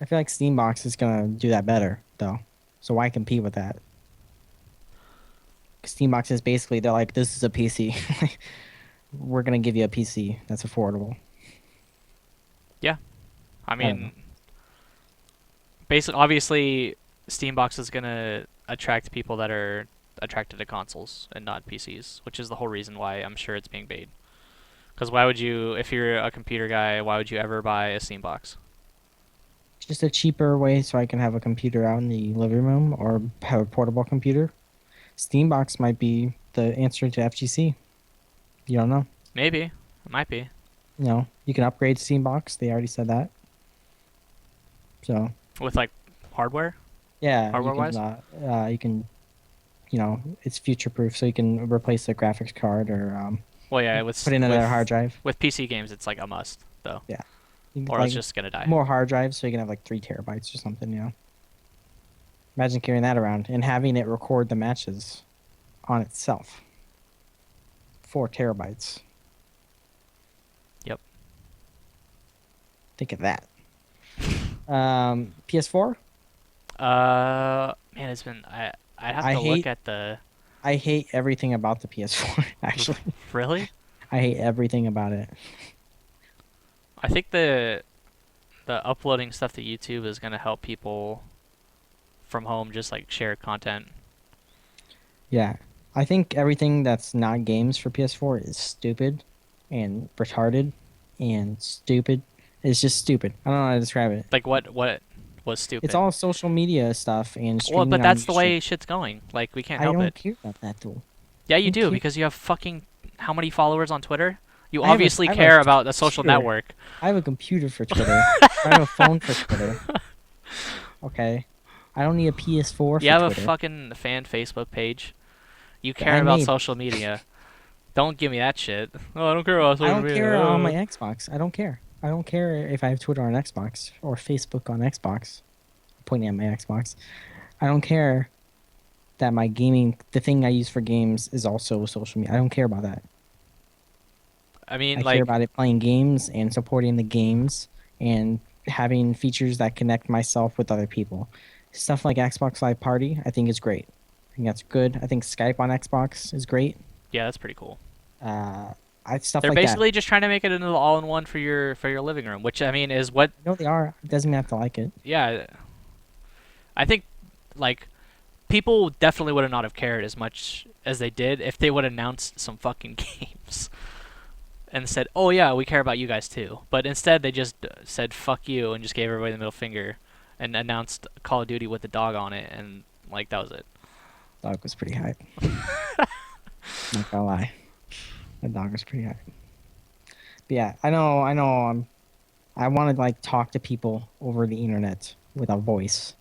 A: I feel like Steambox is gonna do that better though. So why compete with that? 'Cause Steambox is basically they're like, this is a PC. We're gonna give you a PC that's affordable.
B: I
A: don't know.
B: mean, basically, obviously, Steambox is gonna attract people that are attracted to consoles and not PCs, which is the whole reason why I'm sure it's being made. Because why would you, if you're a computer guy, why would you ever buy a Steambox?
A: Just a cheaper way so I can have a computer out in the living room or have a portable computer. Steambox might be the answer to FGC. You don't know.
B: Maybe, it might be.
A: You know, you can upgrade Steambox. They already said that. So
B: With like hardware.
A: yeah,
B: Hardware-wise?
A: you can, you know, it's future proof, so you can replace the graphics card or
B: Well, yeah, with
A: put in another
B: with,
A: hard drive.
B: With PC games, it's like a must, though,
A: You can,
B: or
A: like,
B: it's just gonna die.
A: more hard drives, so you can have like 3 terabytes or something. You know, imagine carrying that around and having it record the matches on itself. 4 terabytes.
B: Yep.
A: Think of that. PS4.
B: Man, it's been I'd have
A: I
B: to look
A: hate-
B: at the.
A: I hate everything about the PS4. Actually,
B: Really?
A: I hate everything about it.
B: I think the uploading stuff to YouTube is gonna help people from home just like share content.
A: Yeah, I think everything that's not games for PS4 is stupid and retarded and stupid. It's just stupid. I don't know how to describe it.
B: Like what was
A: It's
B: stupid?
A: all social media stuff and
B: Well,
A: streaming
B: but
A: on
B: that's the
A: YouTube.
B: way shit's going. Like we can't
A: I
B: help
A: don't
B: it.
A: care about that though.
B: Yeah, you
A: Who
B: do
A: cares?
B: because you have fucking how many followers on Twitter? You
A: I have a
B: obviously
A: I have a
B: care about the social
A: computer.
B: network.
A: I have a computer for Twitter. I have a phone for Twitter. Okay. I don't need a PS4
B: You
A: for
B: have a
A: Twitter.
B: fucking fan Facebook page. You
A: that
B: care
A: I
B: about
A: made.
B: social media. Don't give me that shit. Oh, I don't care about
A: I
B: social
A: don't care on my
B: media.
A: Xbox. I don't care. I don't care if I have Twitter on Xbox or Facebook on Xbox. Pointing at my Xbox. I don't care that my gaming, the thing I use for games, is also social media. I don't care about that.
B: I mean,
A: I care
B: like,
A: about it playing games and supporting the games and having features that connect myself with other people. Stuff like Xbox Live Party, I think is great. I think that's good. I think Skype on Xbox is great.
B: yeah, that's pretty cool.
A: Uh, stuff
B: They're
A: like that.
B: basically just trying to make it into the all-in-one for your living room, which I mean is what.
A: I know they are. It doesn't mean I have to like it.
B: Yeah, I think like people definitely would have not have cared as much as they did if they would have announced some fucking games and said, "Oh yeah, we care about you guys too." But instead, they just said "fuck you" and just gave everybody the middle finger and announced Call of Duty with the dog on it, and like that was it.
A: Dog was pretty hype. Not gonna lie. The dog was pretty hype. But yeah, I know. I want to like talk to people over the internet with a voice,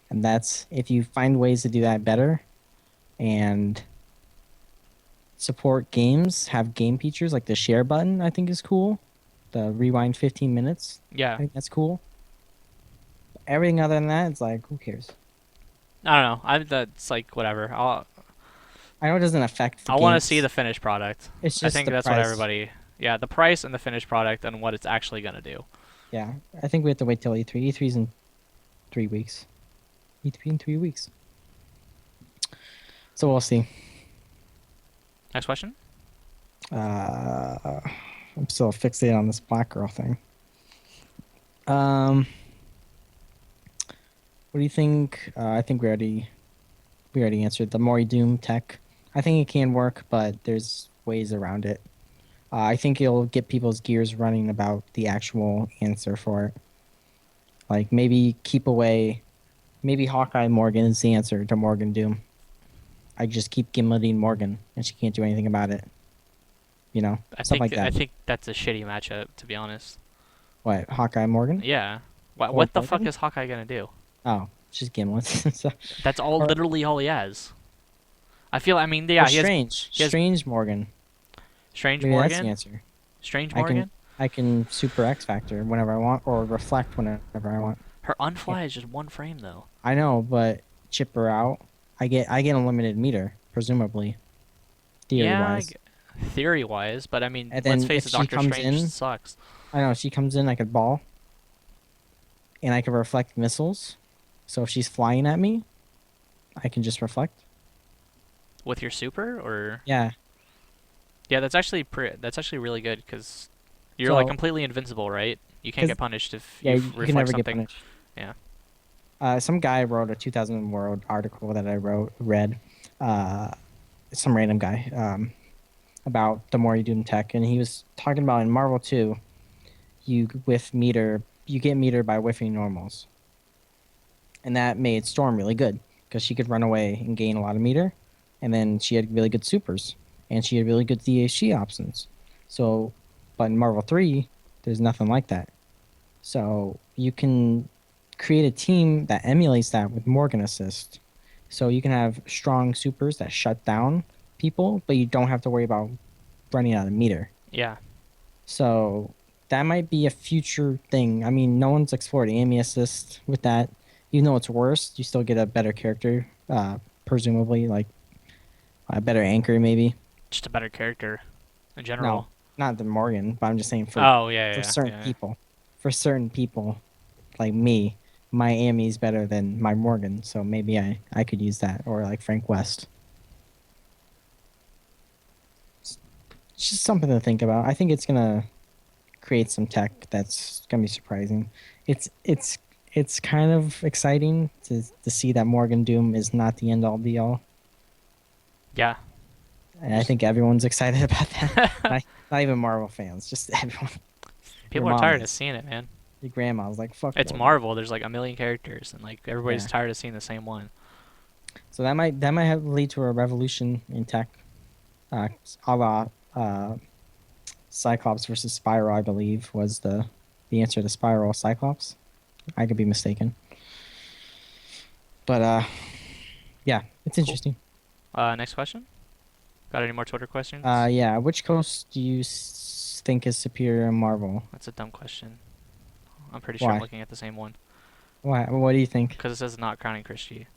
A: and that's if you find ways to do that better and support games, have game features like the share button. I think is cool. The rewind 15 minutes. I
B: Yeah,
A: think that's cool. Everything other than that, it's like who cares?
B: I don't know. That's like whatever.
A: I know it doesn't affect the
B: I want to see
A: games.
B: the finished product.
A: It's
B: I
A: just
B: think
A: the
B: that's what
A: price.
B: everybody. Yeah, the price and the finished product and what it's actually gonna do.
A: Yeah, I think we have to wait till E3. E3's in 3 weeks. E3 in 3 weeks. So we'll see.
B: Next question.
A: Uh, I'm still fixated on this black girl thing. Um, what do you think? I think we already answered the Mori Doom tech. I think it can work, but there's ways around it. I think it'll get people's gears running about the actual answer for it. Like maybe keep away. Maybe Hawkeye Morgan is the answer to Morgan Doom. I just keep gimleting Morgan, and she can't do anything about it. You know, stuff like
B: I
A: that.
B: think that's a shitty matchup to be honest.
A: What Hawkeye Morgan
B: Yeah.
A: or
B: What the fuck
A: Morgan?
B: is Hawkeye gonna do?
A: Oh, she's Gimlet. So,
B: That's all
A: or
B: literally all he has. I mean,
A: or
B: yeah,
A: Strange,
B: he has
A: Strange Morgan.
B: Strange
A: Maybe that's the
B: Morgan,
A: answer.
B: Strange
A: I can
B: Morgan.
A: I can Super X Factor whenever I want, or Reflect whenever I want.
B: Her
A: Yeah,
B: unfly is just one frame though.
A: I know, but chip her out. I get a limited meter, presumably, theory
B: Yeah,
A: wise.
B: theory wise, but I mean,
A: And
B: let's
A: then
B: face
A: if
B: it,
A: she
B: Doctor
A: comes
B: Strange
A: in,
B: sucks
A: I know she comes in like a ball, and I can reflect missiles. So if she's flying at me, I can just reflect.
B: with your super or
A: Yeah.
B: yeah, that's actually really good because you're like
A: So
B: completely invincible, right? You can't
A: because
B: get punished if
A: yeah,
B: you
A: you can
B: reflect
A: never get
B: something.
A: punished.
B: Yeah.
A: Some guy wrote a 2000 World article that I read. Uh, some random guy about the more you do tech, and he was talking about in Marvel 2, you get meter by whiffing normals, and that made Storm really good because she could run away and gain a lot of meter, and then she had really good supers, and she had really good DHG options. So, but in Marvel 3, there's nothing like that. So you can create a team that emulates that with Morgan Assist. So you can have strong supers that shut down people, but you don't have to worry about running out of meter.
B: Yeah.
A: So that might be a future thing. I mean, no one's explored aiming assist with that. Even though it's worse, you still get a better character, presumably, like a better anchor, maybe.
B: Just a better character in
A: No,
B: general.
A: not the Morgan, but I'm just saying
B: Oh yeah,
A: for
B: yeah,
A: certain
B: yeah.
A: people. For certain people, like me, my Amy is better than my Morgan, so maybe I could use that, or like Frank West. it's just something to think about. I think it's gonna create some tech that's gonna be surprising. It's kind of exciting to see that Morgan Doom is not the end all be all,
B: Yeah.
A: and I think everyone's excited about that. Not even Marvel fans, just everyone. Your
B: People are
A: mom
B: tired of
A: is.
B: seeing it, man.
A: Your grandma's like, fuck
B: It's
A: Morgan.
B: Marvel. There's like a million characters, and like everybody's
A: Yeah.
B: tired of seeing the same one.
A: So that might have lead to a revolution in tech, a la Cyclops versus Spiral. I believe was the answer to Spiral Cyclops. I could be mistaken, but yeah, it's
B: Cool.
A: interesting.
B: Next question. Got any more Twitter questions?
A: Yeah, which coast do you think is superior in Marvel?
B: That's a dumb question. I'm pretty sure I'm
A: Why?
B: looking at the same one.
A: Why? What do you think?
B: Because it says not counting Christie.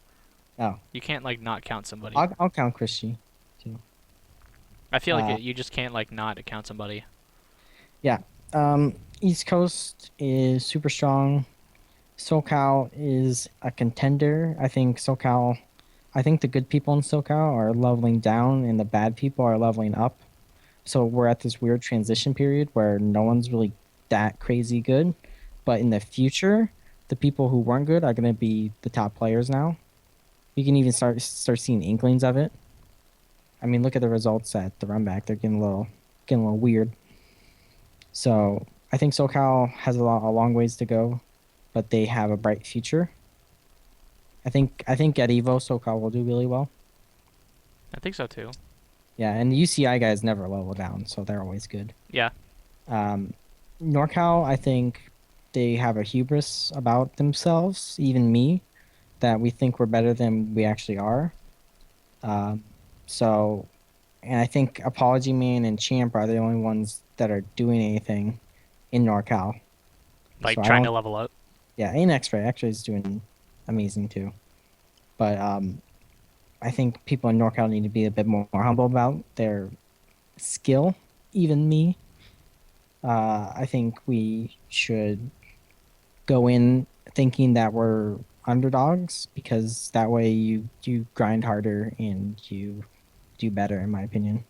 A: Oh,
B: You can't like not count somebody.
A: I'll count Christie too.
B: I feel like
A: Uh,
B: you just can't like not count somebody.
A: yeah. East Coast is super strong. SoCal is a contender. I think the good people in SoCal are leveling down and the bad people are leveling up. So we're at this weird transition period where no one's really that crazy good. But in the future, the people who weren't good are going to be the top players now. You can even start seeing inklings of it. I mean, look at the results at the run back. They're getting a little weird. So I think SoCal has a long ways to go, but they have a bright future. I think at Evo SoCal will do really well.
B: I think so too.
A: Yeah, and the UCI guys never level down, so they're always good.
B: Yeah.
A: Um, NorCal, I think they have a hubris about themselves, even me, that we think we're better than we actually are. Um, so, and I think Apology Man and Champ are the only ones that are doing anything in NorCal. So
B: Like
A: I
B: trying to
A: don't,
B: level up.
A: yeah, and X-Ray actually is doing amazing too. But I think people in NorCal need to be a bit more humble about their skill. Even me, I think we should go in thinking that we're underdogs because that way you grind harder and you do better, in my opinion.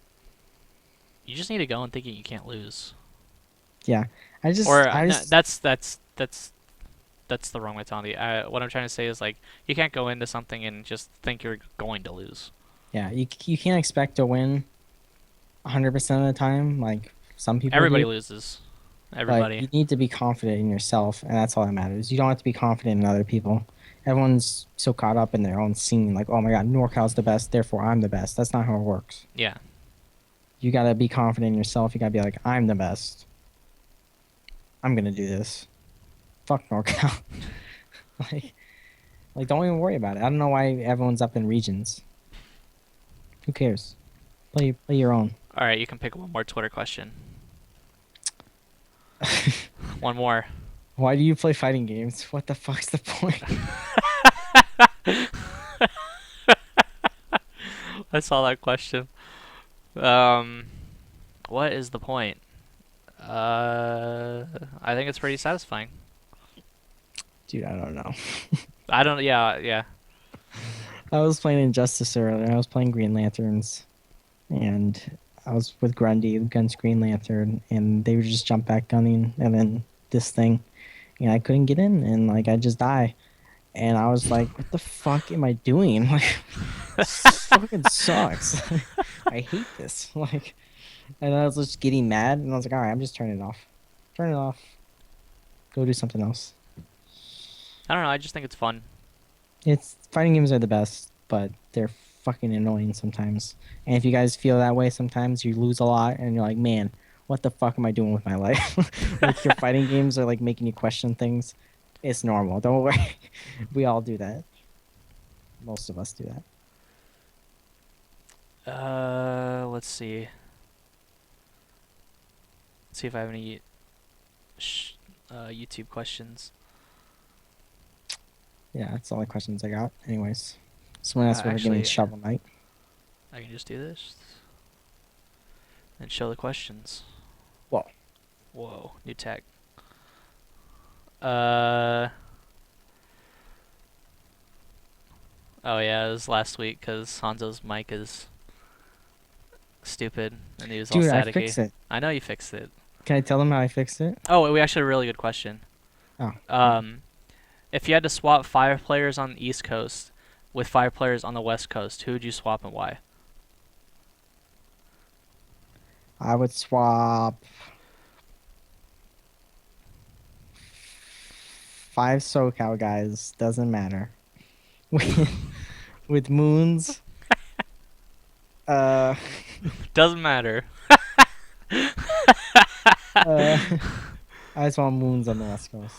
B: You just need to go in thinking you can't lose.
A: Yeah,
B: Or
A: I
B: no,
A: just
B: that's the wrong mentality. What I'm trying to say is like you can't go into something and just think you're going to lose.
A: yeah, you can't expect to win 100% of the time like some people
B: Everybody
A: do.
B: loses.
A: But
B: Everybody.
A: you need to be confident in yourself, and that's all that matters. You don't have to be confident in other people. Everyone's so caught up in their own scene, like, oh my god, NorCal's the best, therefore I'm the best. That's not how it works.
B: Yeah.
A: You gotta be confident in yourself. You gotta be like, I'm the best. I'm gonna do this. Fuck NorCal. like, like, don't even worry about it. I don't know why everyone's up in regions. Who cares? Play your own.
B: All right, you can pick one more Twitter question. One more.
A: Why do you play fighting games? What the fuck's the point?
B: I saw that question. Um, what is the point? I think it's pretty satisfying.
A: Dude, I don't know.
B: I don't. Yeah, yeah.
A: I was playing Injustice earlier. I was playing Green Lanterns, and I was with Grundy against Green Lantern, and they would just jump back gunning, and then this thing, and I couldn't get in, and like I just die, and I was like, "What the fuck am I doing? Like, this fucking sucks. I hate this." Like, and I was just getting mad, and I was like, "All right, I'm just turning it off. Turn it off. Go do something else."
B: I don't know. I just think it's fun.
A: It's fighting games are the best, but they're fucking annoying sometimes. And if you guys feel that way sometimes, you lose a lot and you're like, man, what the fuck am I doing with my life? Like your fighting games are like making you question things. It's normal. Don't worry. We all do that. Most of us do that.
B: Let's see. Let's see if I have any YouTube questions.
A: Yeah, that's all the questions I got. Anyways, someone else were giving
B: Actually,
A: Shovel Knight.
B: I can just do this and show the questions.
A: Whoa.
B: Whoa, new tech. Uh. Oh yeah, it was last week because Hanzo's mic is stupid, and he was all
A: Dude, I
B: staticky.
A: fixed it.
B: I know you fixed it.
A: Can I tell them how I fixed it?
B: Oh, we actually had a really good question.
A: Oh.
B: If you had to swap 5 players on the East Coast with 5 players on the West Coast, who would you swap and why?
A: I would swap 5 SoCal guys. Doesn't matter. With Moons. Uh,
B: Doesn't matter.
A: I just want Moons on the West Coast.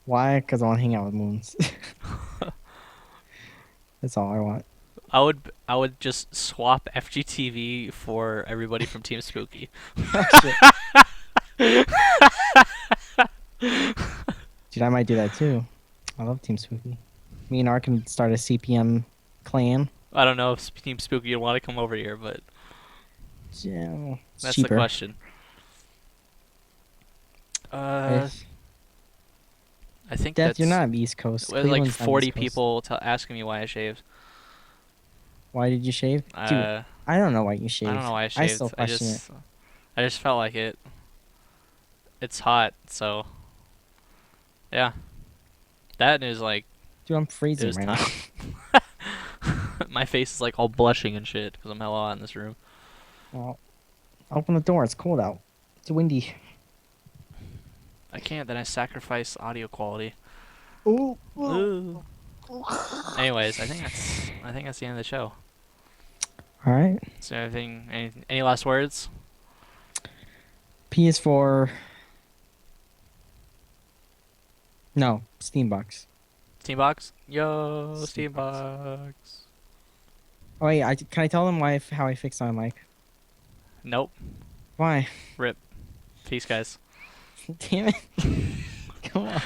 A: Why? Because I want to hang out with Moons. That's all I want.
B: I would just swap FGTV for everybody from Team Spooky.
A: Dude, I might do that too. I love Team Spooky. Me and Art can start a CPM clan.
B: I don't know if Team Spooky would want to come over here, but
A: Yeah, it's
B: that's
A: cheaper.
B: the question.
A: If-
B: I think
A: Death,
B: that's
A: you're not East Coast.
B: it was like
A: Cleveland's not
B: 40
A: East Coast.
B: people asking me why I shaved.
A: Why did you shave? Dude,
B: I
A: I don't know why you shaved.
B: don't know why I
A: I
B: shaved.
A: still question it.
B: I just felt like it. It's hot, so yeah. That is like
A: Dude, I'm
B: it
A: freezing
B: was
A: right
B: time.
A: now.
B: My face is like all blushing and shit because I'm hella hot in this room.
A: Well, open the door. It's cold out. It's windy.
B: I can't. Then I sacrifice audio quality.
A: Ooh.
B: Ooh. Anyways, I think that's the end of the show.
A: All right.
B: So any last words?
A: PS4. No, Steambox.
B: Steambox? Yo,
A: Steambox.
B: Steambox.
A: Oh wait, can I tell them how I fixed my mic?
B: Nope.
A: Why?
B: Rip. Peace, guys.
A: Damn it. Come on.